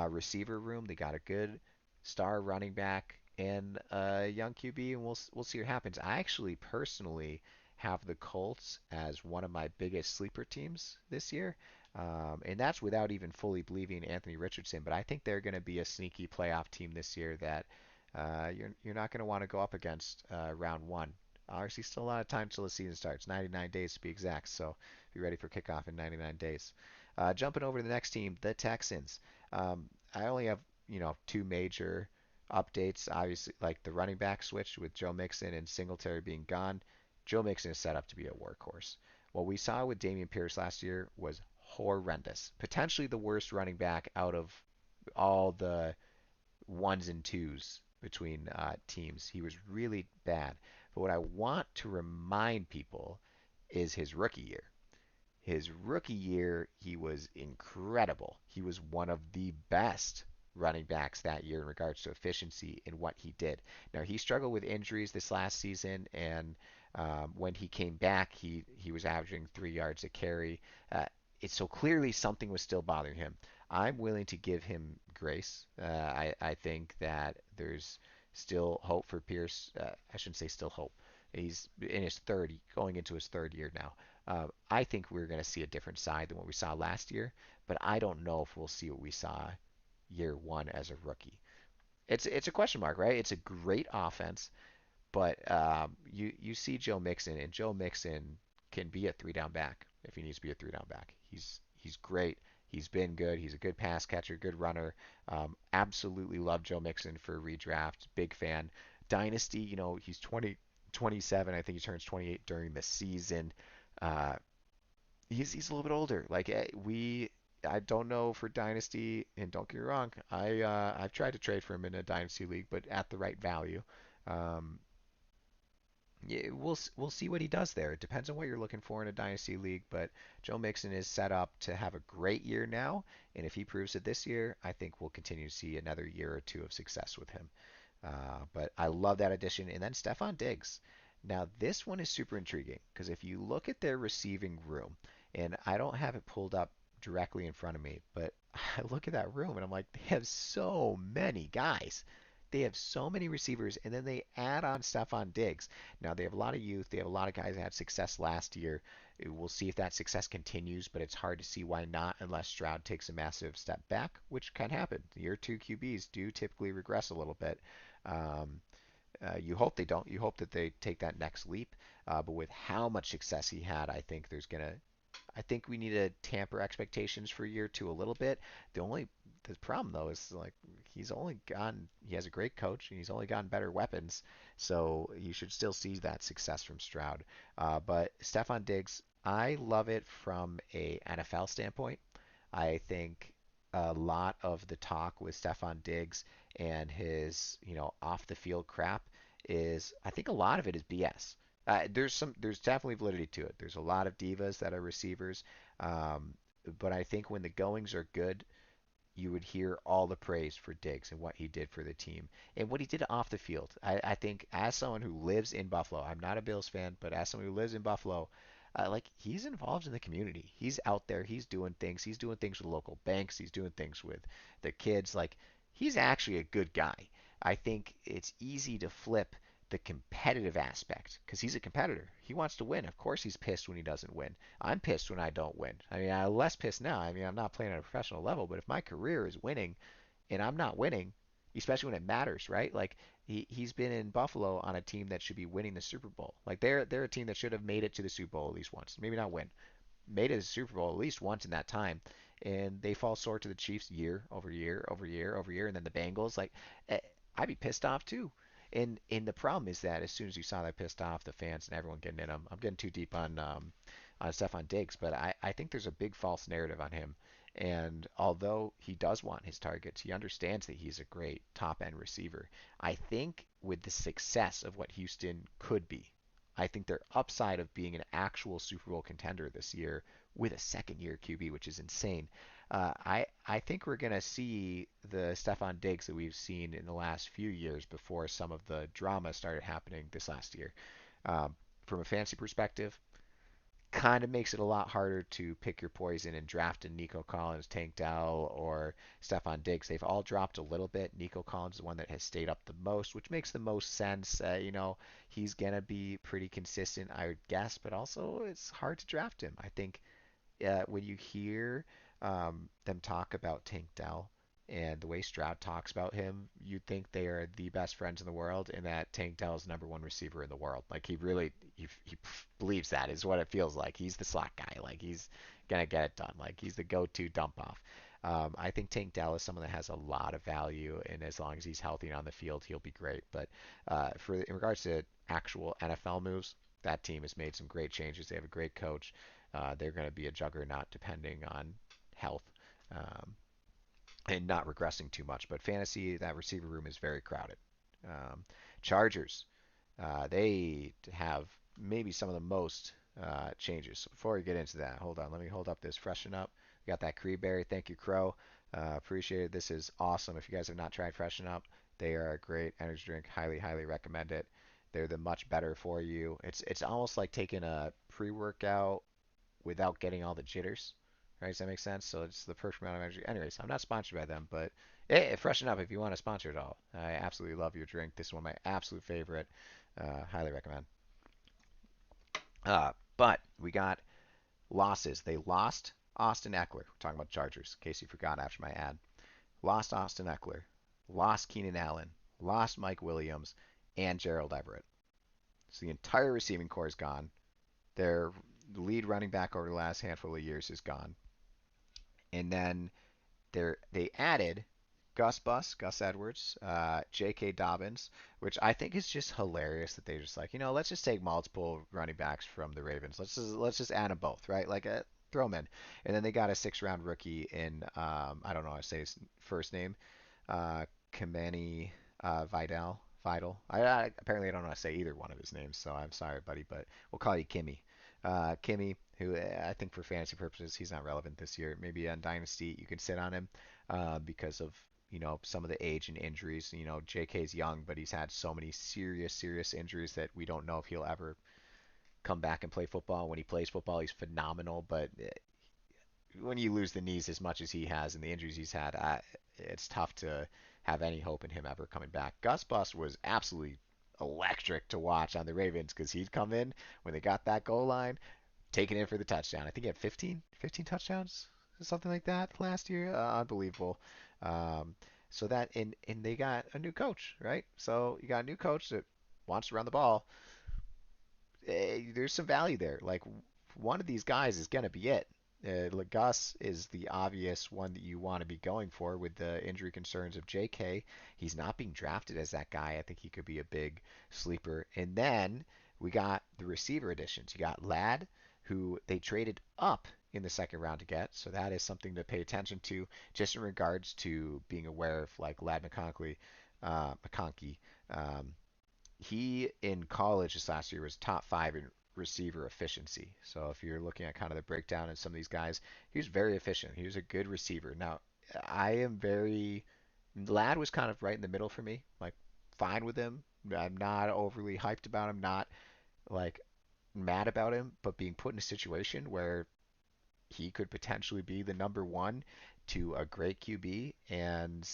receiver room. They got a good star running back and a young QB, and we'll see what happens. I actually personally have the Colts as one of my biggest sleeper teams this year. And that's without even fully believing in Anthony Richardson. But I think they're going to be a sneaky playoff team this year that you're not going to want to go up against round one. Obviously, still a lot of time till the season starts. 99 days to be exact. So be ready for kickoff in 99 days. Jumping over to the next team, the Texans. I only have two major updates. Obviously, like the running back switch with Joe Mixon and Singletary being gone. Joe Mixon is set up to be a workhorse. What we saw with Dameon Pierce last year was horrendous. Potentially the worst running back out of all the ones and twos between teams. He was really bad. But what I want to remind people is his rookie year. His rookie year, he was incredible. He was one of the best running backs that year in regards to efficiency in what he did. Now, he struggled with injuries this last season, and when he came back, he was averaging 3 yards a carry. So clearly something was still bothering him. I'm willing to give him grace. I think that there's still hope for Pierce. I shouldn't say still hope. He's in his going into his third year now. I think we're going to see a different side than what we saw last year, but I don't know if we'll see what we saw year one as a rookie. It's a question mark, right? It's a great offense, but you see Joe Mixon, and Joe Mixon can be a three down back if he needs to be a three down back. He's great. He's been good. He's a good pass catcher, good runner. Absolutely love Joe Mixon for redraft. Big fan. Dynasty, he's 27. I think he turns 28 during the season. Uh, he's a little bit older. Like I don't know for dynasty, and don't get me wrong, I've tried to trade for him in a dynasty league, but at the right value. Um, yeah, we'll see what he does there. It depends on what you're looking for in a dynasty league, but Joe Mixon is set up to have a great year now, and if he proves it this year, I think we'll continue to see another year or two of success with him. But I love that addition. And then Stefon Diggs. Now, this one is super intriguing because if you look at their receiving room, and I don't have it pulled up directly in front of me, but I look at that room and I'm like, they have so many guys. They have so many receivers, and then they add on Stefon Diggs. Now, they have a lot of youth. They have a lot of guys that had success last year. We'll see if that success continues, but it's hard to see why not unless Stroud takes a massive step back, which can happen. Year two QBs do typically regress a little bit. Um, you hope they don't. You hope that they take that next leap. But with how much success he had, I think we need to tamper expectations for year two a little bit. The problem though is like he has a great coach and he's only gotten better weapons, so you should still see that success from Stroud. But Stefon Diggs, I love it from a NFL standpoint. I think a lot of the talk with Stefon Diggs and his, off the field crap is, I think a lot of it is BS. There's definitely validity to it. There's a lot of divas that are receivers, um, but I think when the goings are good, you would hear all the praise for Diggs and what he did for the team and what he did off the field. I think as someone who lives in Buffalo, I'm not a Bills fan, but as someone who lives in Buffalo, like he's involved in the community. He's out there. He's doing things. He's doing things with local banks. He's doing things with the kids. Like he's actually a good guy. I think it's easy to flip the competitive aspect because he's a competitor. He wants to win. Of course, he's pissed when he doesn't win. I'm pissed when I don't win. I mean, I'm less pissed now. I mean, I'm not playing at a professional level, but if my career is winning, and I'm not winning, especially when it matters, right? Like he's been in Buffalo on a team that should be winning the Super Bowl. Like they're a team that should have made it to the Super Bowl at least once, maybe not win, made it to the Super Bowl at least once in that time, and they fall short to the Chiefs year over year over year over year, and then the Bengals. Like eh, I'd be pissed off too. And the problem is that as soon as you saw that pissed off the fans and everyone getting in them, I'm getting too deep on Stephon Diggs, but I think there's a big false narrative on him. And although he does want his targets, he understands that he's a great top end receiver. I think with the success of what Houston could be, I think their upside of being an actual Super Bowl contender this year with a second year QB, which is insane. I think we're gonna see the Stephon Diggs that we've seen in the last few years before some of the drama started happening this last year. From a fantasy perspective, kind of makes it a lot harder to pick your poison and draft in Nico Collins, Tank Dell, or Stephon Diggs. They've all dropped a little bit. Nico Collins is the one that has stayed up the most, which makes the most sense. He's going to be pretty consistent, I would guess, but also it's hard to draft him. I think when you hear them talk about Tank Dell and the way Stroud talks about him, you'd think they are the best friends in the world, and that Tank Dell is the number one receiver in the world. Like he believes that is what it feels like. He's the slot guy. Like he's gonna get it done. Like he's the go-to dump off. I think Tank Dell is someone that has a lot of value, and as long as he's healthy and on the field, he'll be great. But in regards to actual NFL moves, that team has made some great changes. They have a great coach. They're going to be a juggernaut depending on health and not regressing too much. But fantasy, that receiver room is very crowded. Um, Chargers, they have maybe some of the most changes. So before we get into that, hold on. Let me hold up this Freshen Up. We got that Creeberry. Thank you, Crow. Appreciate it. This is awesome. If you guys have not tried Freshen Up, they are a great energy drink. Highly, highly recommend it. They're the much better for you. It's almost like taking a pre-workout without getting all the jitters. Right? Does that make sense? So it's the perfect amount of energy. Anyways, I'm not sponsored by them, but hey, freshen up if you want to sponsor it all. I absolutely love your drink. This is one of my absolute favorite. Highly recommend. But we got losses. They lost Austin Eckler. We're talking about Chargers, in case you forgot after my ad. Lost Austin Eckler. Lost Keenan Allen. Lost Mike Williams and Gerald Everett. So the entire receiving core is gone. Their lead running back over the last handful of years is gone. And then they added Gus Edwards, J.K. Dobbins, which I think is just hilarious that they just like, let's just take multiple running backs from the Ravens. Let's just add them both, right? Like throw them in. And then they got a 6th round rookie in I don't know how to say his first name, Kamani Vidal. Apparently I don't know how to say either one of his names, so I'm sorry, buddy, but we'll call you Kimmy. Kimmy, who I think for fantasy purposes he's not relevant this year. Maybe on Dynasty you can sit on him because of some of the age and injuries. JK's young, but he's had so many serious injuries that we don't know if he'll ever come back and play football. When he plays football, he's phenomenal, but when you lose the knees as much as he has and the injuries he's had, it's tough to have any hope in him ever coming back. Gus Bus was absolutely electric to watch on the Ravens because he'd come in when they got that goal line, taking it for the touchdown. I think he had 15 touchdowns, something like that last year. Unbelievable. Um, so that and they got a new coach, right? So you got a new coach that wants to run the ball. There's some value there. Like one of these guys is gonna be it. Gus is the obvious one that you want to be going for with the injury concerns of JK. He's not being drafted as that guy. I think he could be a big sleeper. And then we got the receiver additions. You got Ladd, who they traded up in the 2nd round to get. So that is something to pay attention to just in regards to being aware of like Ladd McConkey. Um, he in college this last year was top 5 in receiver efficiency. So if you're looking at kind of the breakdown of some of these guys, he was very efficient. He was a good receiver. Now, I am very Ladd was kind of right in the middle for me. Like fine with him. I'm not overly hyped about him, not like mad about him, but being put in a situation where he could potentially be the number one to a great QB, and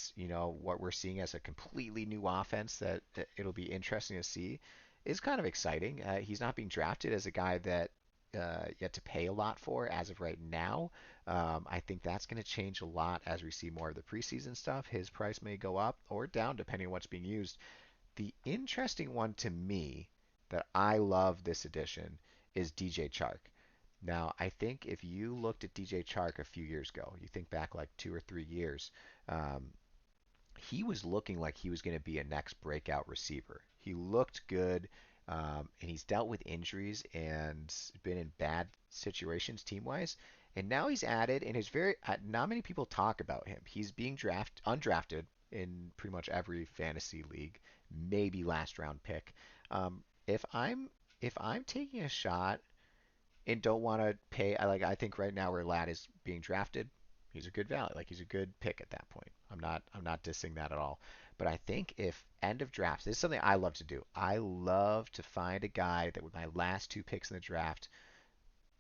what we're seeing as a completely new offense that it'll be interesting to see is kind of exciting. He's not being drafted as a guy that you have to pay a lot for as of right now, I think that's going to change a lot as we see more of the preseason stuff. His price may go up or down depending on what's being used. The interesting one to me that I love this edition is DJ Chark. Now, I think if you looked at DJ Chark a few years ago, you think back like 2 or 3 years, um, he was looking like he was going to be a next breakout receiver. He looked good, and he's dealt with injuries and been in bad situations team wise. And now he's added, and is very not many people talk about him. He's being undrafted in pretty much every fantasy league, maybe last round pick. If I'm taking a shot and don't want to pay. I think right now where Lad is being drafted, he's a good value. Like he's a good pick at that point. I'm not dissing that at all. But I think if end of drafts, this is something I love to do. I love to find a guy that with my last two picks in the draft,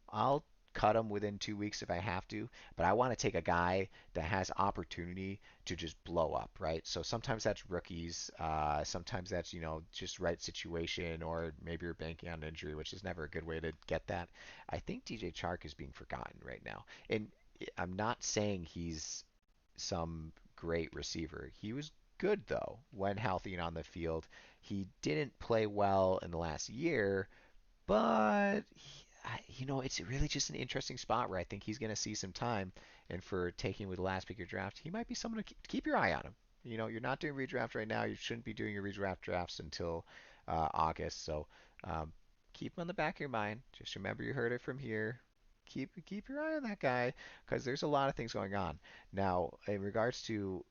I'll cut him within 2 weeks if I have to, but I want to take a guy that has opportunity to just blow up, right? So sometimes that's rookies, sometimes that's just right situation, or maybe you're banking on injury, which is never a good way to get that. I think DJ Chark is being forgotten right now, and I'm not saying he's some great receiver. He was good though when healthy and on the field. He didn't play well in the last year, but it's really just an interesting spot where I think he's going to see some time. And for taking with the last pick of your draft, he might be someone to keep your eye on him. You're not doing redraft right now. You shouldn't be doing your redraft drafts until August. So um, keep him on the back of your mind. Just remember you heard it from here. Keep your eye on that guy because there's a lot of things going on. Now, in regards to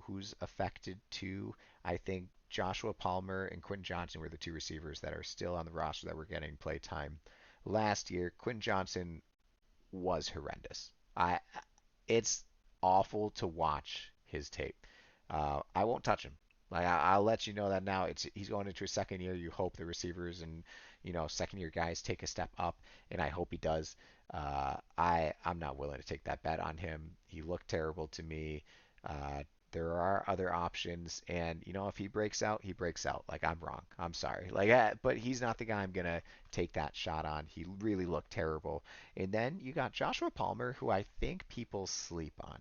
who's affected too, I think Joshua Palmer and Quentin Johnson were the two receivers that are still on the roster that were getting play time last year. Quentin Johnson was horrendous. It's awful to watch his tape. I won't touch him. I'll let you know that now. He's going into his second year. You hope the receivers and second year guys take a step up, and I hope he does. I'm not willing to take that bet on him. He looked terrible to me. Uh, there are other options, and if he breaks out, he breaks out. Like I'm wrong. I'm sorry. But he's not the guy I'm gonna take that shot on. He really looked terrible. And then you got Joshua Palmer, who I think people sleep on.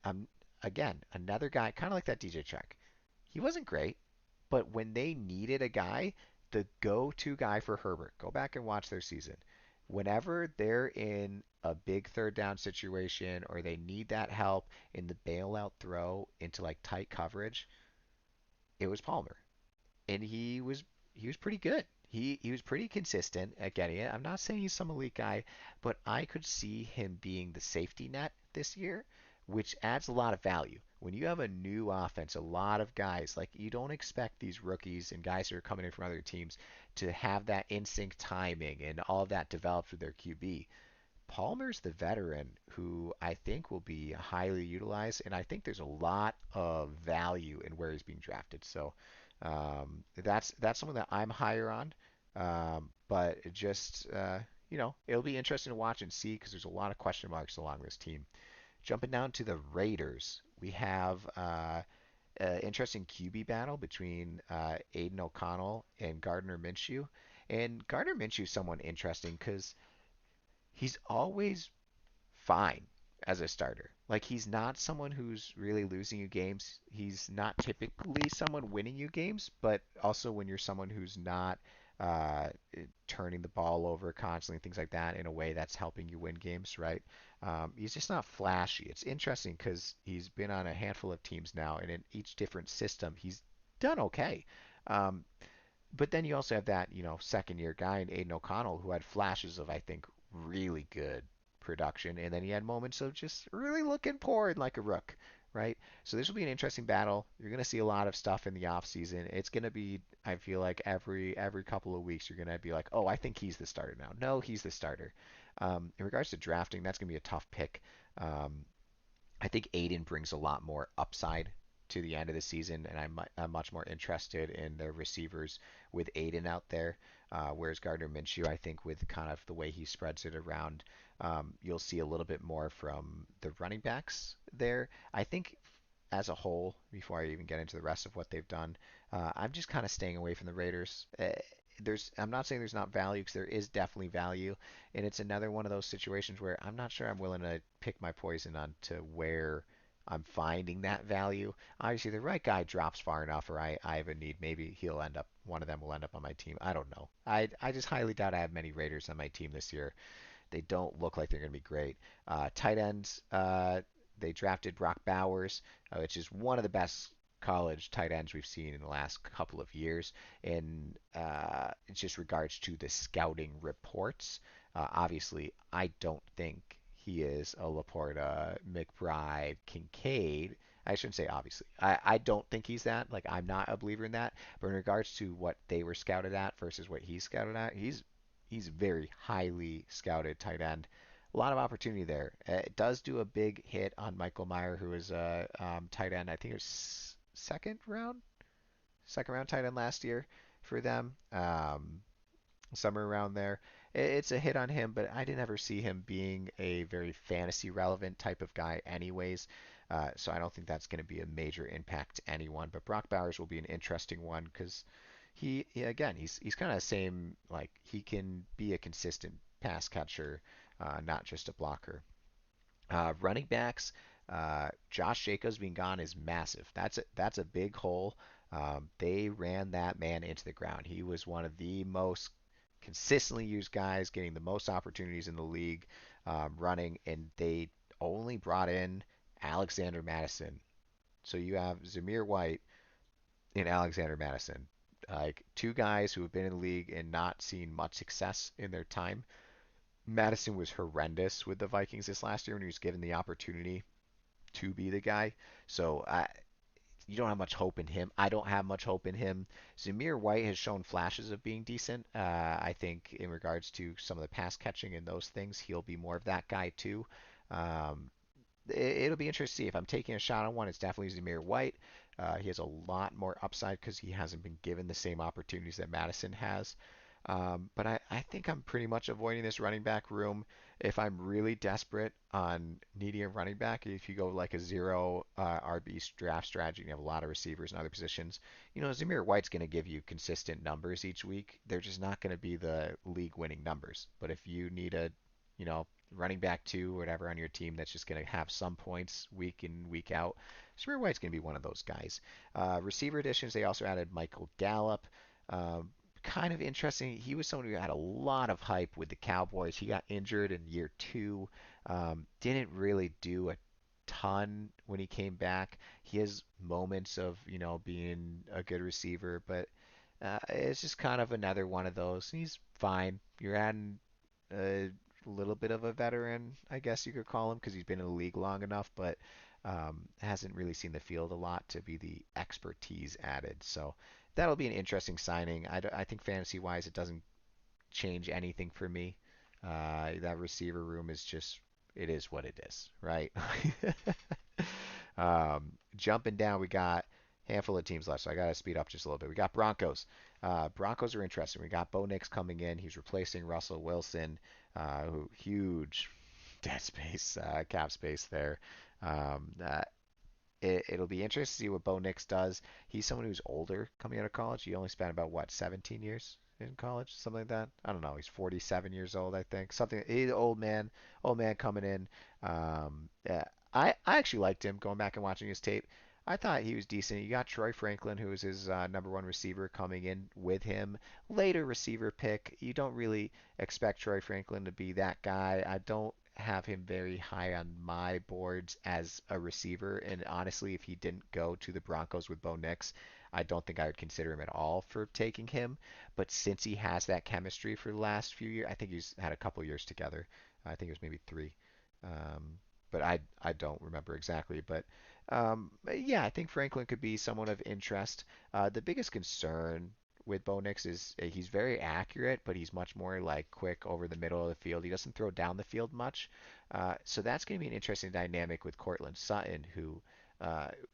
I'm again another guy, kind of like that DJ Check. He wasn't great, but when they needed a guy, the go-to guy for Herbert, go back and watch their season. Whenever they're in a big third down situation or they need that help in the bailout throw into like tight coverage, it was Palmer, and he was pretty good. He was pretty consistent at getting it. I'm not saying he's some elite guy, but I could see him being the safety net this year, which adds a lot of value. When you have a new offense, a lot of guys, like you don't expect these rookies and guys that are coming in from other teams to have that instinct timing and all of that developed with their QB. Palmer's the veteran who I think will be highly utilized, and I think there's a lot of value in where he's being drafted. So that's someone that I'm higher on. But it just it'll be interesting to watch and see because there's a lot of question marks along this team. Jumping down to the Raiders, we have an interesting QB battle between Aiden O'Connell and Gardner Minshew. And Gardner Minshew is someone interesting because he's always fine as a starter. Like he's not someone who's really losing you games. He's not typically someone winning you games, but also when you're someone who's not uh, turning the ball over constantly, things like that, in a way that's helping you win games, right? He's just not flashy. It's interesting because he's been on a handful of teams now, and in each different system, he's done okay. Um, but then you also have that, second year guy in Aiden O'Connell who had flashes of, I think, really good production, and then he had moments of just really looking poor and like a rook, right? So this will be an interesting battle. You're going to see a lot of stuff in the off season. It's going to be, I feel like every couple of weeks you're going to be like, oh, I think he's the starter now. No, he's the starter. In regards to drafting, that's going to be a tough pick. Um, I think Aiden brings a lot more upside to the end of the season, and I'm much more interested in the receivers with Aiden out there. Whereas Gardner Minshew, I think with kind of the way he spreads it around, you'll see a little bit more from the running backs there. I think as a whole, before I even get into the rest of what they've done, I'm just kind of staying away from the Raiders. I'm not saying there's not value because there is definitely value, and it's another one of those situations where I'm not sure I'm willing to pick my poison on to where I'm finding that value. Obviously, the right guy drops far enough, or I have a need. Maybe he'll end up, one of them will end up on my team. I don't know. I just highly doubt I have many Raiders on my team this year. They don't look like they're going to be great. Tight ends, they drafted Brock Bowers, which is one of the best college tight ends we've seen in the last couple of years. In just regards to the scouting reports, obviously, I don't think he is a Laporta, McBride, Kincaid. I shouldn't say obviously. I don't think he's that. Like, I'm not a believer in that. But in regards to what they were scouted at versus what he's scouted at, he's very highly scouted tight end. A lot of opportunity there. It does do a big hit on Michael Meyer, who is a tight end. I think it was second round tight end last year for them. Somewhere around there. It's a hit on him, but I didn't ever see him being a very fantasy relevant type of guy, anyways. So I don't think that's going to be a major impact to anyone. But Brock Bowers will be an interesting one because again, he's kind of the same. Like, he can be a consistent pass catcher, not just a blocker. Running backs, Josh Jacobs being gone is massive. That's a big hole. They ran that man into the ground. He was one of the most consistently used guys, getting the most opportunities in the league, running, and they only brought in Alexander Madison. So you have Zamir White and Alexander Madison, like two guys who have been in the league and not seen much success in their time. Madison was horrendous with the Vikings this last year when he was given the opportunity to be the guy. So you don't have much hope in him. I don't have much hope in him. Zamir White has shown flashes of being decent. I think in regards to some of the pass catching and those things, he'll be more of that guy too. Um, it'll be interesting to see. If I'm taking a shot on one, it's definitely Zamir White. He has a lot more upside because he hasn't been given the same opportunities that Madison has. But I think I'm pretty much avoiding this running back room. If I'm really desperate on needing a running back, if you go like a zero RB draft strategy and you have a lot of receivers and other positions, Zamir White's going to give you consistent numbers each week. They're just not going to be the league winning numbers. But if you need a, you know, running back two or whatever on your team that's just going to have some points week in, week out, Zamir White's going to be one of those guys. Receiver additions, they also added Michael Gallup. Um, Kind of interesting. He was someone who had a lot of hype with the Cowboys. He got injured in year two. Didn't really do a ton when he came back. He has moments of, being a good receiver, but it's just kind of another one of those. He's fine. You're adding a little bit of a veteran, I guess you could call him, because he's been in the league long enough, but hasn't really seen the field a lot to be the expertise added. So that'll be an interesting signing. I think fantasy wise, it doesn't change anything for me. That receiver room is just, it is what it is, right? Jumping down, we got a handful of teams left, so I got to speed up just a little bit. We got Broncos. Broncos are interesting. We got Bo Nix coming in. He's replacing Russell Wilson, who huge dead space, cap space there. Um, uh, it'll be interesting to see what Bo Nix does. He's someone who's older coming out of college. He only spent about what 17 years in college, something like that. I don't know. He's 47 years old, I think. Something. He's an old man coming in. Yeah, I actually liked him going back and watching his tape. I thought he was decent. You got Troy Franklin, who was his number one receiver, coming in with him. Later receiver pick. You don't really expect Troy Franklin to be that guy. I don't have him very high on my boards as a receiver. And honestly, if he didn't go to the Broncos with Bo Nix, I don't think I would consider him at all for taking him. But since he has that chemistry for the last few years, I think he's had a couple years together. I think it was maybe three. Um, but I don't remember exactly. But yeah, I think Franklin could be someone of interest. The biggest concern with Bo Nix is he's very accurate, but he's much more like quick over the middle of the field. He doesn't throw down the field much. So that's going to be an interesting dynamic with Cortland Sutton, who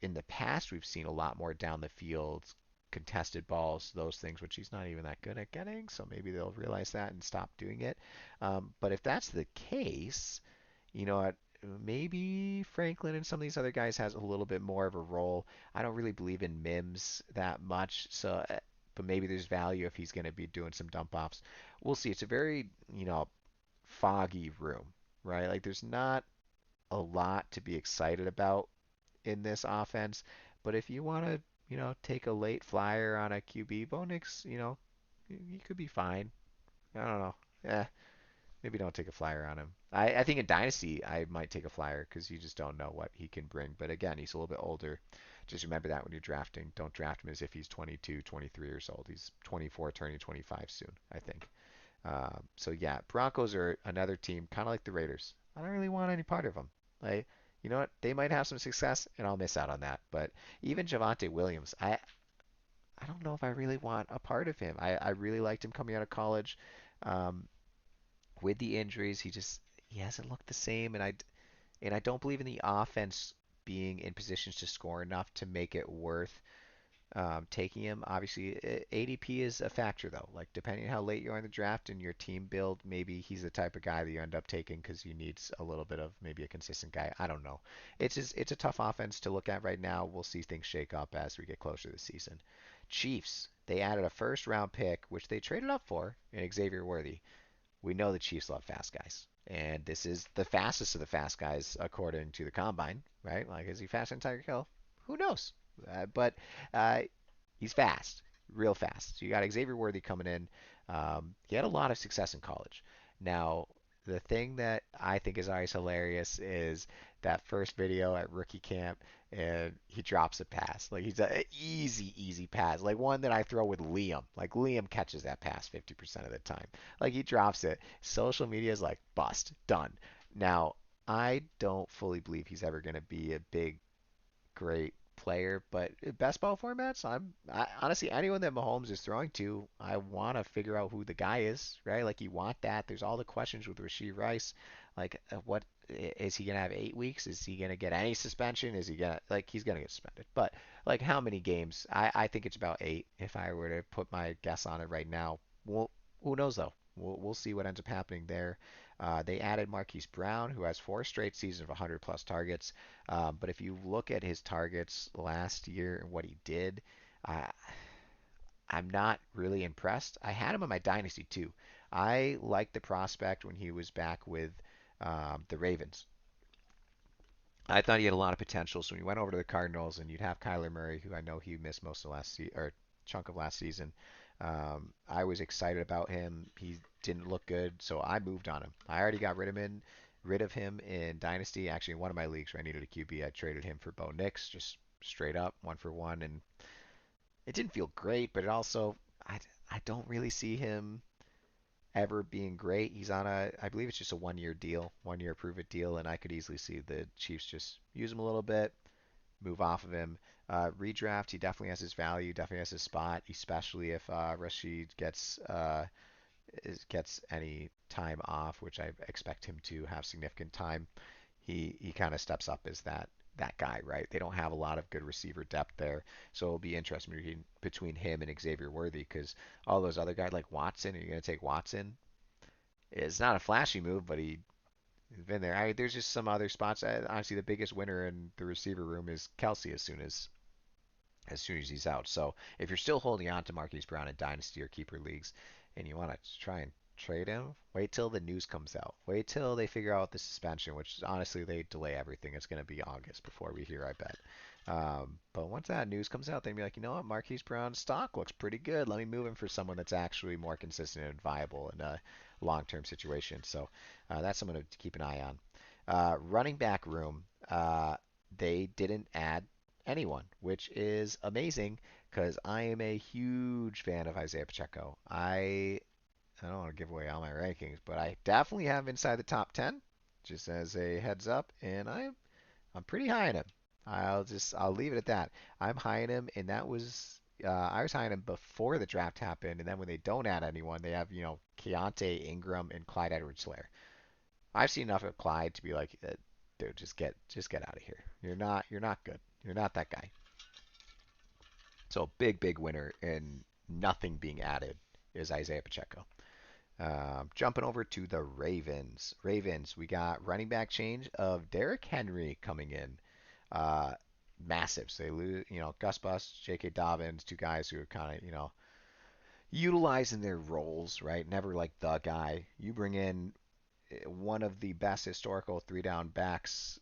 in the past we've seen a lot more down the field, contested balls, those things, which he's not even that good at getting. So maybe they'll realize that and stop doing it. But if that's the case, you know what? Maybe Franklin and some of these other guys has a little bit more of a role. I don't really believe in Mims that much, so but maybe there's value if he's going to be doing some dump offs. We'll see. It's a very, foggy room, right? Like there's not a lot to be excited about in this offense, but if you want to, take a late flyer on a QB, Bo Nix, you could be fine. I don't know. Eh, maybe don't take a flyer on him. I think in Dynasty, I might take a flyer because you just don't know what he can bring. But again, he's a little bit older. Just remember that when you're drafting. Don't draft him as if he's 22, 23 years old. He's 24, turning 25 soon, I think. So yeah, Broncos are another team, kind of like the Raiders. I don't really want any part of them. Like, you know what? They might have some success, and I'll miss out on that. But even Javonte Williams, I don't know if I really want a part of him. I really liked him coming out of college. Um, with the injuries, he hasn't looked the same, and I don't believe in the offense being in positions to score enough to make it worth taking him. Obviously, ADP is a factor though. Like depending on how late you are in the draft and your team build, maybe he's the type of guy that you end up taking because you need a little bit of maybe a consistent guy. I don't know. It's a tough offense to look at right now. We'll see things shake up as we get closer to the season. Chiefs. They added a first round pick, which they traded up for, in Xavier Worthy. We know the Chiefs love fast guys. And this is the fastest of the fast guys according to the combine, right? Like, is he faster than Tyreek Hill? Who knows? But uh, he's fast, real fast. So you got Xavier Worthy coming in. He had a lot of success in college. Now, the thing that I think is always hilarious is that first video at rookie camp, and he drops a pass. Like he's a easy, easy pass. Like one that I throw with Liam. Like Liam catches that pass 50% of the time. Like he drops it. Social media is like bust, done. Now, I don't fully believe he's ever going to be a big great player, but best ball formats, honestly anyone that Mahomes is throwing to, I want to figure out who the guy is, right? Like you want that. There's all the questions with Rashee Rice, like what is he gonna have 8 weeks? Is he gonna get any suspension? Is he gonna like he's gonna get suspended? But like how many games? I think it's about 8 if I were to put my guess on it right now. Well, who knows though? We'll see what ends up happening there. They added Marquise Brown, who has 4 straight seasons of 100 plus targets. But if you look at his targets last year and what he did, uh, I'm not really impressed. I had him in my dynasty too. I liked the prospect when he was back with the Ravens. I thought he had a lot of potential. So when you went over to the Cardinals and you'd have Kyler Murray, who I know he missed most of last season or chunk of last season, I was excited about him. He didn't look good, so I moved on him. I already got rid of him in Dynasty. Actually, in one of my leagues where I needed a QB, I traded him for Bo Nix, just straight up, 1 for 1, and it didn't feel great, but it also I don't really see him ever being great. He's on I believe it's just a 1 year deal, 1 year prove it deal, and I could easily see the Chiefs just use him a little bit, move off of him. Redraft, he definitely has his value, definitely has his spot, especially if Rashid gets any time off, which I expect him to have significant time. He kind of steps up as that guy, right? They don't have a lot of good receiver depth there, so it'll be interesting between him and Xavier Worthy because all those other guys like Watson, are you going to take Watson? It's not a flashy move, but he's been there. There's just some other spots. Honestly, the biggest winner in the receiver room is Kelsey as soon as he's out. So if you're still holding on to Marquise Brown in Dynasty or Keeper leagues and you want to try and trade him, wait till the news comes out. Wait till they figure out the suspension, which honestly they delay everything. It's going to be August before we hear, I bet. But once that news comes out, they'll be like, you know what, Marquise Brown's stock looks pretty good. Let me move him for someone that's actually more consistent and viable in a long-term situation. So that's someone to keep an eye on. Running back room, they didn't add anyone, which is amazing because I am a huge fan of Isaiah Pacheco. I don't want to give away all my rankings, but I definitely have him inside the top 10, just as a heads up, and I'm pretty high on him. I'll leave it at that. I'm high on him, and that was I was high on him before the draft happened, and then when they don't add anyone, they have Keontae Ingram and Clyde Edwards-Helaire. I've seen enough of Clyde to be like, dude, just get out of here. You're not good. You're not that guy. So big winner and nothing being added is Isaiah Pacheco. Jumping over to the Ravens. Ravens, we got running back change of Derrick Henry coming in. Uh, Massive. So they lose, Gus Bus, J.K. Dobbins, two guys who are kind of, utilizing their roles, right? Never like the guy. You bring in one of the best historical three down backs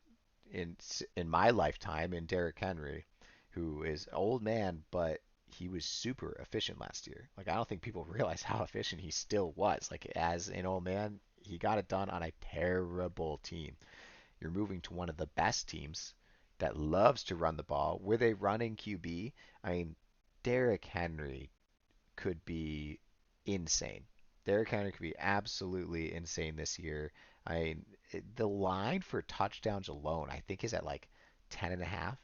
in in my lifetime in Derrick Henry, who is an old man, but he was super efficient last year. Like I don't think people realize how efficient he still was. Like as an old man, he got it done on a terrible team. You're moving to one of the best teams that loves to run the ball with a running QB. I mean, Derrick Henry could be insane. Derrick Henry could be absolutely insane this year. I mean, the line for touchdowns alone, I think, is at like 10 and a half,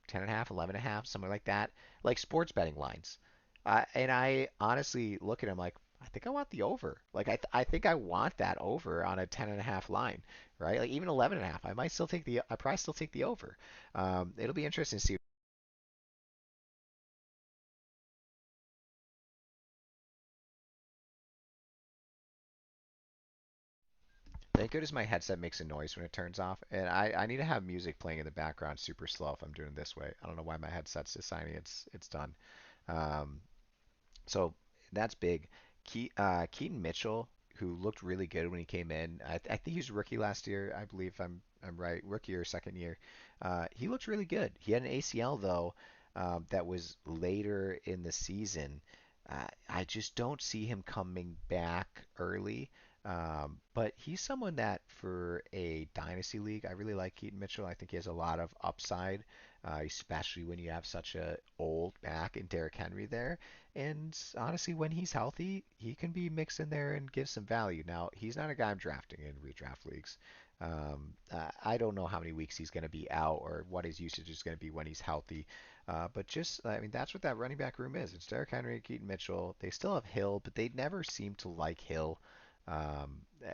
10 and a half, 11 and a half, something like that. Like sports betting lines. And I honestly look at him like, I think I want the over. Like, I think I want that over on a 10 and a half line, right? Like, even 11 and a half. I probably still take the over. It'll be interesting to see. Thank goodness my headset makes a noise when it turns off, and I need to have music playing in the background super slow if I'm doing it this way. I don't know why my headset's deciding it's done. Um, so that's big. Keaton Mitchell, who looked really good when he came in, I think he was a rookie last year. I believe I'm right, rookie or second year. He looked really good. He had an ACL though, that was later in the season. I just don't see him coming back early. But he's someone that for a dynasty league, I really like Keaton Mitchell. I think he has a lot of upside, especially when you have such a old back in Derrick Henry there. And honestly, when he's healthy, he can be mixed in there and give some value. Now, he's not a guy I'm drafting in redraft leagues. I don't know how many weeks he's going to be out or what his usage is going to be when he's healthy. But just, I mean, that's what that running back room is. It's Derrick Henry, Keaton Mitchell. They still have Hill, but they never seem to like Hill.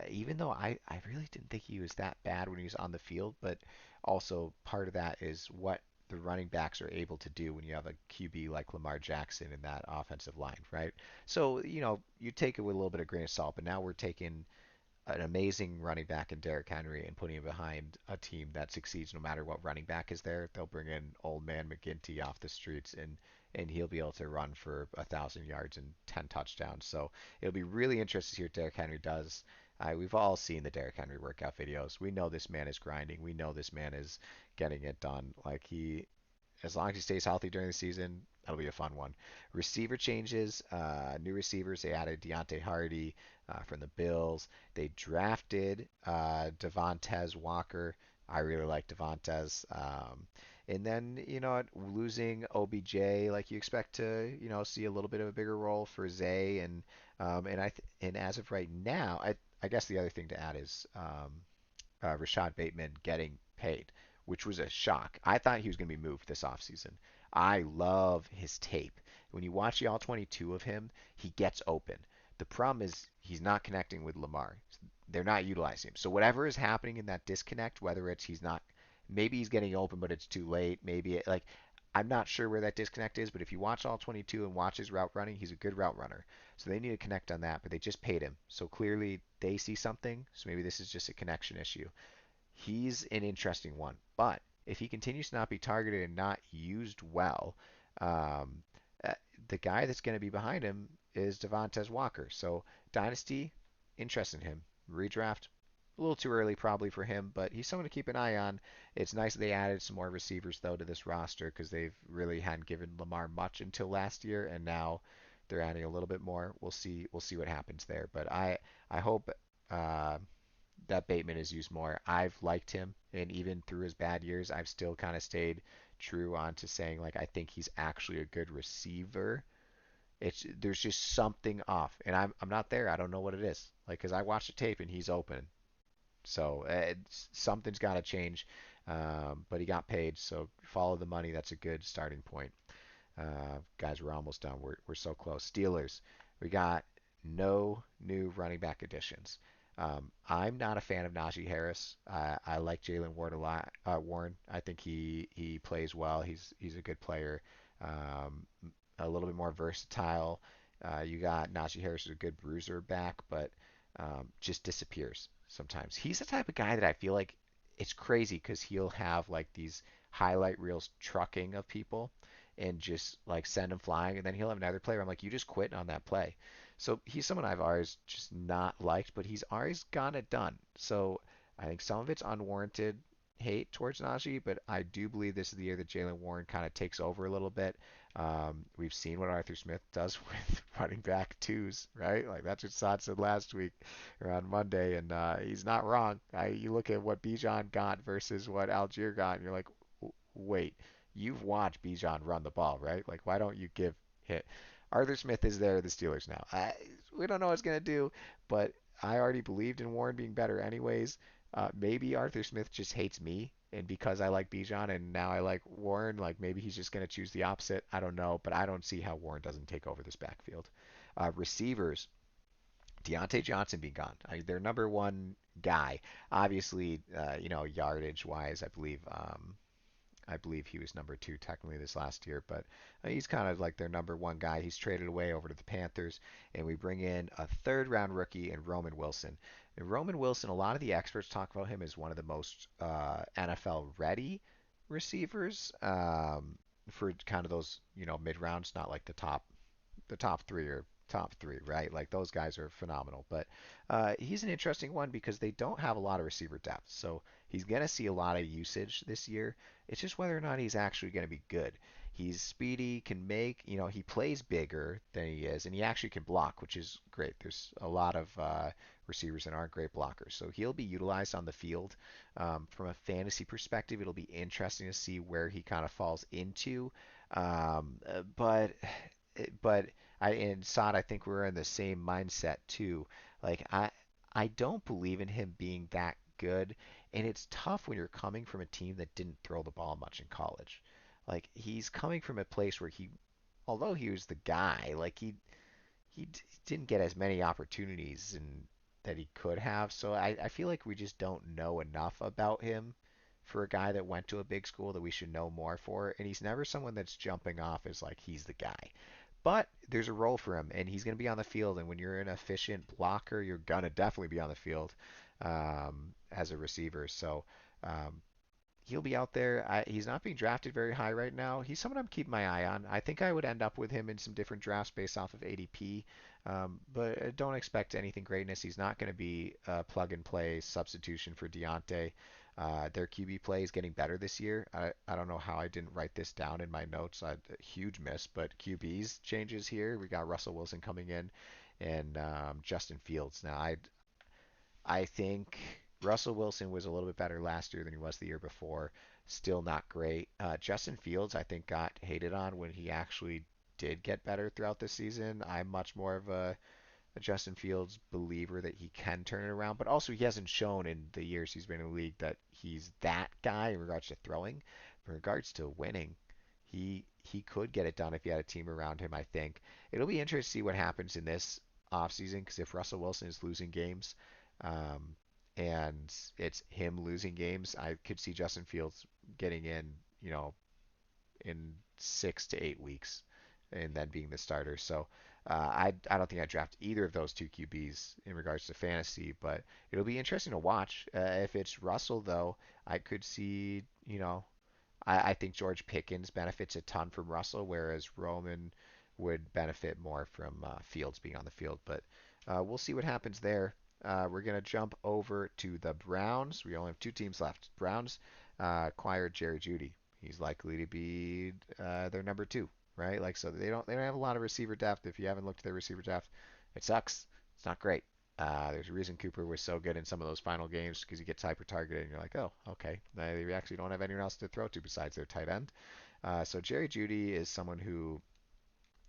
Even though I really didn't think he was that bad when he was on the field, but also part of that is what the running backs are able to do when you have a QB like Lamar Jackson in that offensive line, right? So, you take it with a little bit of grain of salt, but now we're taking an amazing running back in Derrick Henry and putting him behind a team that succeeds no matter what running back is there. They'll bring in old man McGinty off the streets and he'll be able to run for 1,000 yards and 10 touchdowns. So it'll be really interesting to see what Derrick Henry does. We've all seen the Derrick Henry workout videos. We know this man is grinding. We know this man is getting it done. Like as long as he stays healthy during the season, that'll be a fun one. Receiver changes, new receivers. They added Deontay Hardy from the Bills. They drafted Devontae Walker. I really like Devontae. And then, losing OBJ, like you expect to, see a little bit of a bigger role for Zay. And as of right now, I guess the other thing to add is Rashad Bateman getting paid, which was a shock. I thought he was going to be moved this offseason. I love his tape. When you watch the all 22 of him, he gets open. The problem is he's not connecting with Lamar. They're not utilizing him. So whatever is happening in that disconnect, whether it's he's not, maybe he's getting open, but it's too late. Maybe like I'm not sure where that disconnect is, but if you watch all 22 and watch his route running, he's a good route runner. So they need to connect on that, but they just paid him. So clearly they see something. So maybe this is just a connection issue. He's an interesting one. But if he continues to not be targeted and not used well, um, uh, the guy that's going to be behind him is Devontae Walker. So Dynasty, interest in him. Redraft, a little too early probably for him, but he's someone to keep an eye on. It's nice that they added some more receivers though to this roster because they've really hadn't given Lamar much until last year, and now they're adding a little bit more. We'll see. We'll see what happens there. But I hope uh, that Bateman is used more. I've liked him, and even through his bad years, I've still kind of stayed true on to saying like I think he's actually a good receiver. It's there's just something off, and I'm not there. I don't know what it is. Like because I watched the tape and he's open, so something's got to change. But he got paid, so follow the money. That's a good starting point. Guys, we're almost done. We're so close. Steelers, we got no new running back additions. I'm not a fan of Najee Harris. I like Jalen Ward a lot. Warren, I think he plays well. He's a good player. Um, a little bit more versatile. You got Najee Harris is a good bruiser back, but just disappears sometimes. He's the type of guy that I feel like it's crazy because he'll have like these highlight reels trucking of people, and just like send him flying, and then he'll have another play where I'm like, you just quit on that play. So he's someone I've always just not liked, but he's always gotten it done. So I think some of it's unwarranted hate towards Najee, but I do believe this is the year that Jalen Warren kind of takes over a little bit. We've seen what Arthur Smith does with running back twos, right? Like that's what Saad said last week or on Monday, and he's not wrong. You look at what Bijan got versus what Algier got, and you're like, wait, you've watched Bijan run the ball, right? Like, why don't you give hit? Arthur Smith is there, the Steelers now. We don't know what it's gonna do, but I already believed in Warren being better anyways. Maybe Arthur Smith just hates me, and because I like Bijan and now I like Warren, like maybe he's just going to choose the opposite. I don't know, but I don't see how Warren doesn't take over this backfield. Receivers, Deontay Johnson being gone, their number one guy. Obviously, yardage wise, I believe he was number two technically this last year, but he's kind of like their number one guy. He's traded away over to the Panthers, and we bring in a third round rookie in Roman Wilson. And Roman Wilson, a lot of the experts talk about him as one of the most NFL ready receivers for kind of those mid rounds, not like the top three or top three, right? Like those guys are phenomenal. But he's an interesting one because they don't have a lot of receiver depth. So he's going to see a lot of usage this year. It's just whether or not he's actually going to be good. He's speedy, can make, he plays bigger than he is, and he actually can block, which is great. There's a lot of receivers that aren't great blockers. So he'll be utilized on the field. From a fantasy perspective, it'll be interesting to see where he kind of falls into. But I and Saad, I think we're in the same mindset too. Like I don't believe in him being that good, and it's tough when you're coming from a team that didn't throw the ball much in college. Like he's coming from a place where although he was the guy, like he didn't get as many opportunities and that he could have. So I feel like we just don't know enough about him for a guy that went to a big school that we should know more for. And he's never someone that's jumping off as like he's the guy. But there's a role for him, and he's going to be on the field. And when you're an efficient blocker, you're going to definitely be on the field as a receiver. So um, he'll be out there. He's not being drafted very high right now. He's someone I'm keeping my eye on. I think I would end up with him in some different drafts based off of ADP, but don't expect anything greatness. He's not going to be a plug and play substitution for Deontay. Their QB play is getting better this year. I don't know how I didn't write this down in my notes. A huge miss, but QBs changes here. We got Russell Wilson coming in and Justin Fields. Now, I think Russell Wilson was a little bit better last year than he was the year before. Still not great. Justin Fields, I think, got hated on when he actually did get better throughout the season. I'm much more of a Justin Fields believer that he can turn it around, but also he hasn't shown in the years he's been in the league that he's that guy in regards to throwing. In regards to winning, he could get it done if he had a team around him, I think. It'll be interesting to see what happens in this offseason because if Russell Wilson is losing games, um, and it's him losing games, I could see Justin Fields getting in 6 to 8 weeks and then being the starter. So I don't think I'd draft either of those two QBs in regards to fantasy, but it'll be interesting to watch. If it's Russell, though, I could see, I think George Pickens benefits a ton from Russell, whereas Roman would benefit more from Fields being on the field. But we'll see what happens there. We're going to jump over to the Browns. We only have two teams left. Browns acquired Jerry Jeudy. He's likely to be their number two, right? Like so they don't have a lot of receiver depth. If you haven't looked at their receiver depth, it sucks. It's not great. There's a reason Cooper was so good in some of those final games because he gets hyper targeted and you're like, oh, okay. They actually don't have anyone else to throw to besides their tight end. So Jerry Jeudy is someone who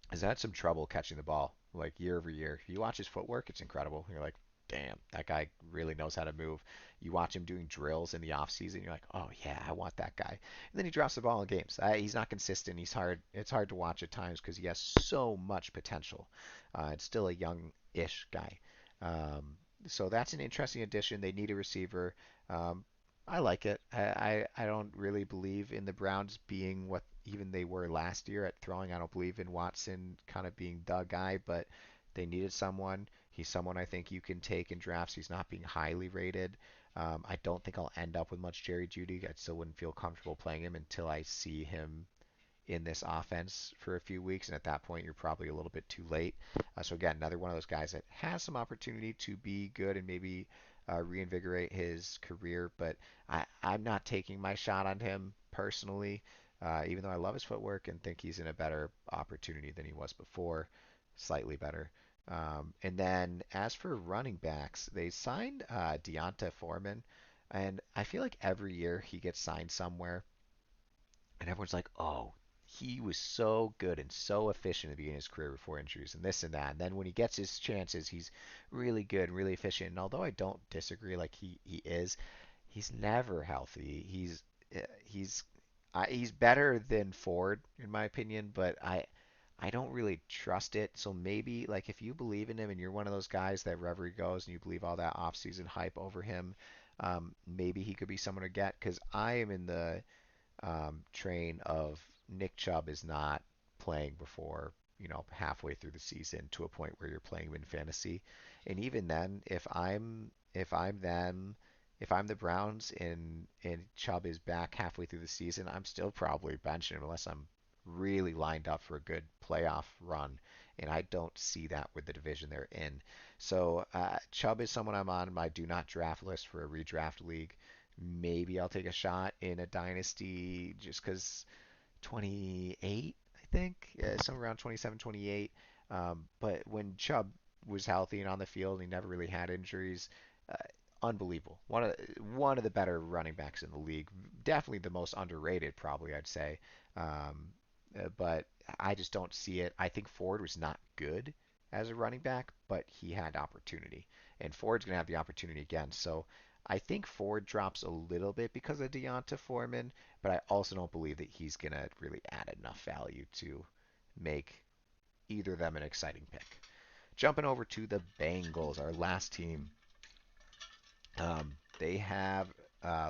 has had some trouble catching the ball like year over year. If you watch his footwork, it's incredible. You're like, damn, that guy really knows how to move. You watch him doing drills in the off season, you're like, oh yeah, I want that guy. And then he drops the ball in games. He's not consistent. He's hard. It's hard to watch at times because he has so much potential. It's still a young-ish guy. So that's an interesting addition. They need a receiver. Um, I like it. I don't really believe in the Browns being what even they were last year at throwing. I don't believe in Watson kind of being the guy, but they needed someone. He's someone I think you can take in drafts. He's not being highly rated. I don't think I'll end up with much Jerry Jeudy. I still wouldn't feel comfortable playing him until I see him in this offense for a few weeks, and at that point, you're probably a little bit too late. So again, another one of those guys that has some opportunity to be good and maybe reinvigorate his career, but I'm not taking my shot on him personally, even though I love his footwork and think he's in a better opportunity than he was before, slightly better. And then as for running backs, they signed Deonta Foreman, and I feel like every year he gets signed somewhere, and everyone's like, "Oh, he was so good and so efficient at the beginning of his career before injuries, and this and that." And then when he gets his chances, he's really good and really efficient. And although I don't disagree, like he is, he's never healthy. He's he's better than Ford in my opinion, but I don't really trust it. So maybe like if you believe in him and you're one of those guys that wherever he goes and you believe all that offseason hype over him, maybe he could be someone to get. Because I am in the train of Nick Chubb is not playing before halfway through the season to a point where you're playing him in fantasy. And even then, if I'm the Browns and Chubb is back halfway through the season, I'm still probably benching him unless I'm really lined up for a good playoff run. And I don't see that with the division they're in. So Chubb is someone I'm on my do not draft list for a redraft league. Maybe I'll take a shot in a dynasty just because 28, I think, somewhere around 27, 28. But when Chubb was healthy and on the field, he never really had injuries. Uh, Unbelievable. One of the better running backs in the league. Definitely the most underrated, probably I'd say. But I just don't see it. I think Ford was not good as a running back, but he had opportunity, and Ford's going to have the opportunity again. So I think Ford drops a little bit because of Deonta Foreman, but I also don't believe that he's going to really add enough value to make either of them an exciting pick. Jumping over to the Bengals, our last team. They have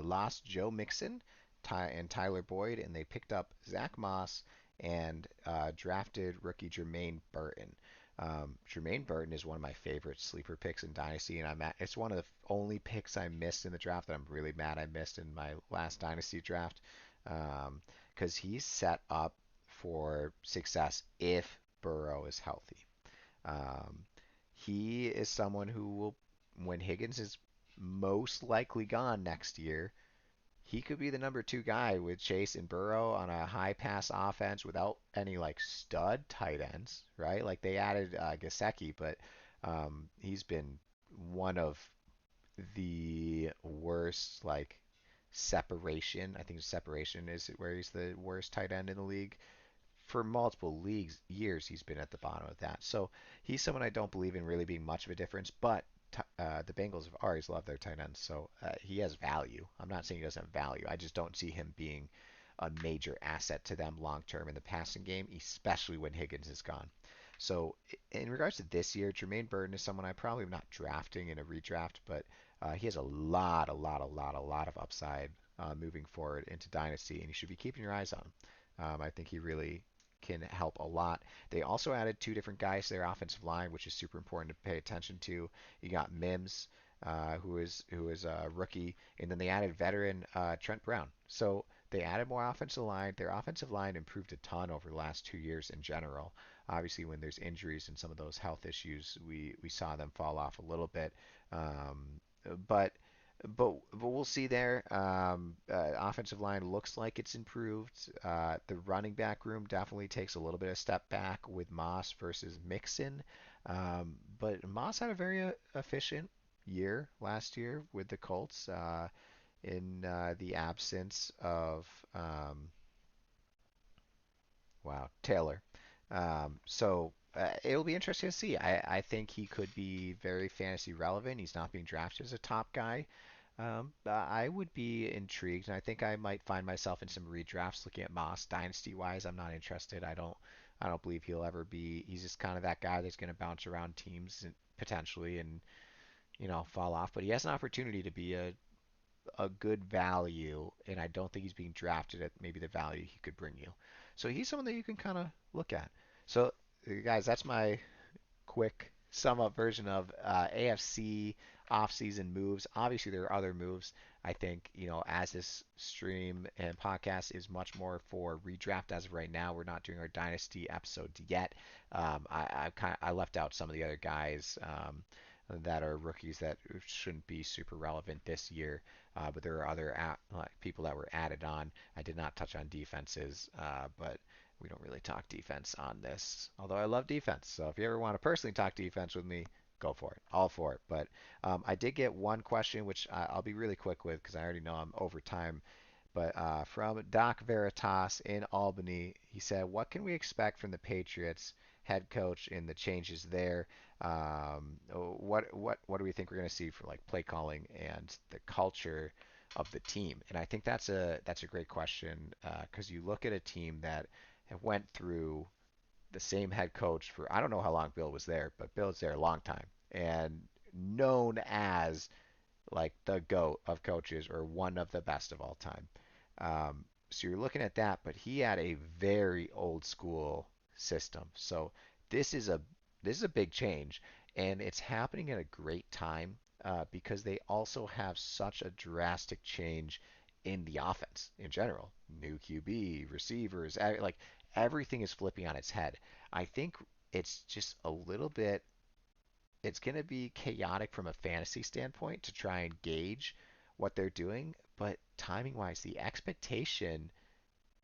lost Joe Mixon and Tyler Boyd, and they picked up Zach Moss and drafted rookie Jermaine Burton. Jermaine Burton is one of my favorite sleeper picks in Dynasty, and it's one of the only picks I missed in the draft that I'm really mad I missed in my last Dynasty draft, because he's set up for success if Burrow is healthy. Um, he is someone who will, when Higgins is most likely gone next year, he could be the number two guy with Chase and Burrow on a high pass offense without any like stud tight ends, right? Like they added Gesicki, but he's been one of the worst like separation. I think separation is where he's the worst tight end in the league for multiple leagues years he's been at the bottom of that. So he's someone I don't believe in really being much of a difference, but the Bengals have always loved their tight ends, so he has value. I'm not saying he doesn't have value. I just don't see him being a major asset to them long term in the passing game, especially when Higgins is gone. So in regards to this year, Jermaine Burton is someone I probably am not drafting in a redraft, but he has a lot of upside moving forward into Dynasty, and you should be keeping your eyes on him. I think he really can help a lot. They also added two different guys to their offensive line, which is super important to pay attention to. You got Mims, who is a rookie, and then they added veteran Trent Brown. So they added more offensive line. Their offensive line improved a ton over the last 2 years in general. Obviously, when there's injuries and some of those health issues, we saw them fall off a little bit. Um, but but we'll see there. Offensive line looks like it's improved. The running back room definitely takes a little bit of step back with Moss versus Mixon. But Moss had a very efficient year last year with the Colts in the absence of wow, Taylor. It'll be interesting to see. I think he could be very fantasy relevant. He's not being drafted as a top guy. I would be intrigued, and I think I might find myself in some redrafts looking at Moss dynasty wise. I'm not interested. I don't believe he'll ever be. He's just kind of that guy that's going to bounce around teams and potentially and fall off. But he has an opportunity to be a good value, and I don't think he's being drafted at maybe the value he could bring you. So he's someone that you can kind of look at. So guys, that's my quick sum up version of AFC offseason moves. Obviously, there are other moves. I think, as this stream and podcast is much more for redraft as of right now, we're not doing our dynasty episode yet. I left out some of the other guys that are rookies that shouldn't be super relevant this year, but there are other like people that were added on. I did not touch on defenses, but we don't really talk defense on this. Although I love defense, so if you ever want to personally talk defense with me, go for it. All for it. But I did get one question, which I'll be really quick with because I already know I'm over time. But from Doc Veritas in Albany, he said, "What can we expect from the Patriots head coach in the changes there? What do we think we're going to see for like play calling and the culture of the team?" And I think that's a great question because you look at a team that went through the same head coach for I don't know how long Bill was there, but Bill was there a long time and known as like the GOAT of coaches or one of the best of all time. So you're looking at that, but he had a very old school system. So this is a this is a big change, and it's happening at a great time because they also have such a drastic change in the offense in general. New QB, receivers, like everything is flipping on its head. I think it's just a little bit it's going to be chaotic from a fantasy standpoint to try and gauge what they're doing, but timing wise, the expectation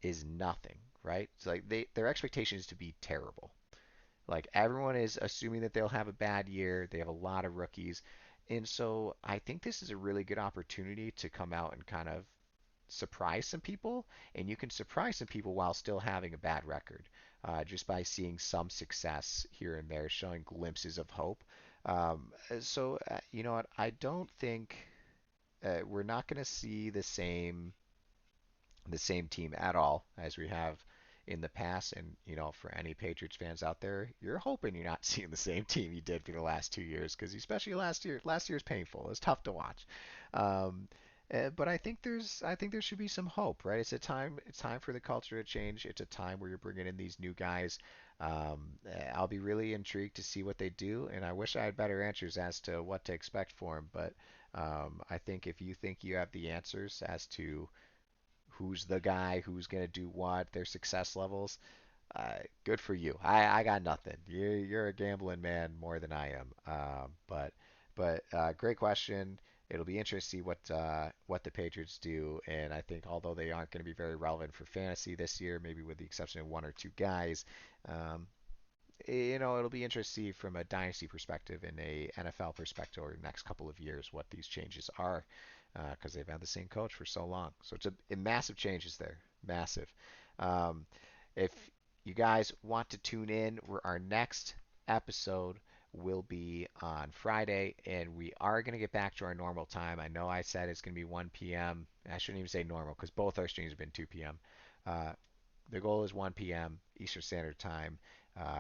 is nothing, right? It's like their expectation is to be terrible. Like everyone is assuming that they'll have a bad year. They have a lot of rookies. And so I think this is a really good opportunity to come out and kind of surprise some people, and you can surprise some people while still having a bad record, just by seeing some success here and there, showing glimpses of hope. You know what? I don't think we're not going to see the same team at all as we have in the past. And for any Patriots fans out there, you're hoping you're not seeing the same team you did for the last 2 years, because especially last year's painful. It was tough to watch. Um, but I think there should be some hope, right? It's time for the culture to change. It's a time where you're bringing in these new guys. I'll be really intrigued to see what they do, and I wish I had better answers as to what to expect for them. But I think if you think you have the answers as to who's the guy, who's going to do what, their success levels. Good for you. I got nothing. You're a gambling man more than I am. But great question. It'll be interesting to see what the Patriots do, and I think although they aren't going to be very relevant for fantasy this year, maybe with the exception of one or two guys, um, it'll be interesting to see from a dynasty perspective and a NFL perspective over the next couple of years what these changes are, because they've had the same coach for so long. So it's a massive changes there, massive. Um, if you guys want to tune in, our next episode will be on Friday, and we are going to get back to our normal time. I know I said it's going to be 1 p.m. I shouldn't even say normal because both our streams have been 2 p.m. Uh, the goal is 1 p.m. Eastern Standard Time.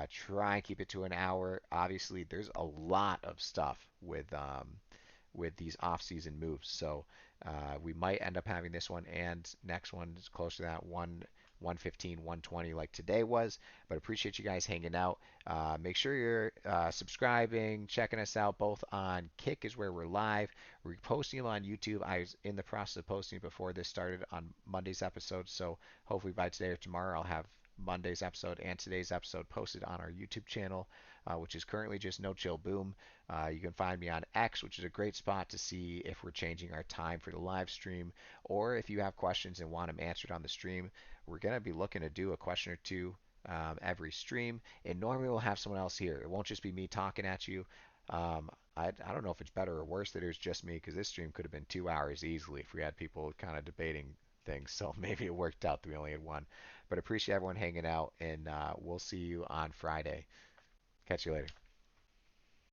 Try and keep it to an hour. Obviously, there's a lot of stuff with these off-season moves, so we might end up having this one and next one is close to that 115, 120 like today was. But appreciate you guys hanging out. Make sure you're subscribing, checking us out both on Kick is where we're live. We're posting them on YouTube. I was in the process of posting before this started on Monday's episode, so hopefully by today or tomorrow I'll have Monday's episode and today's episode posted on our YouTube channel, which is currently just No Chill Boom. You can find me on X, which is a great spot to see if we're changing our time for the live stream, or if you have questions and want them answered on the stream. We're going to be looking to do a question or two every stream, and normally we'll have someone else here. It won't just be me talking at you. I don't know if it's better or worse that it was just me, because this stream could have been 2 hours easily if we had people kind of debating things. So maybe it worked out that we only had one. But appreciate everyone hanging out, and we'll see you on Friday. Catch you later.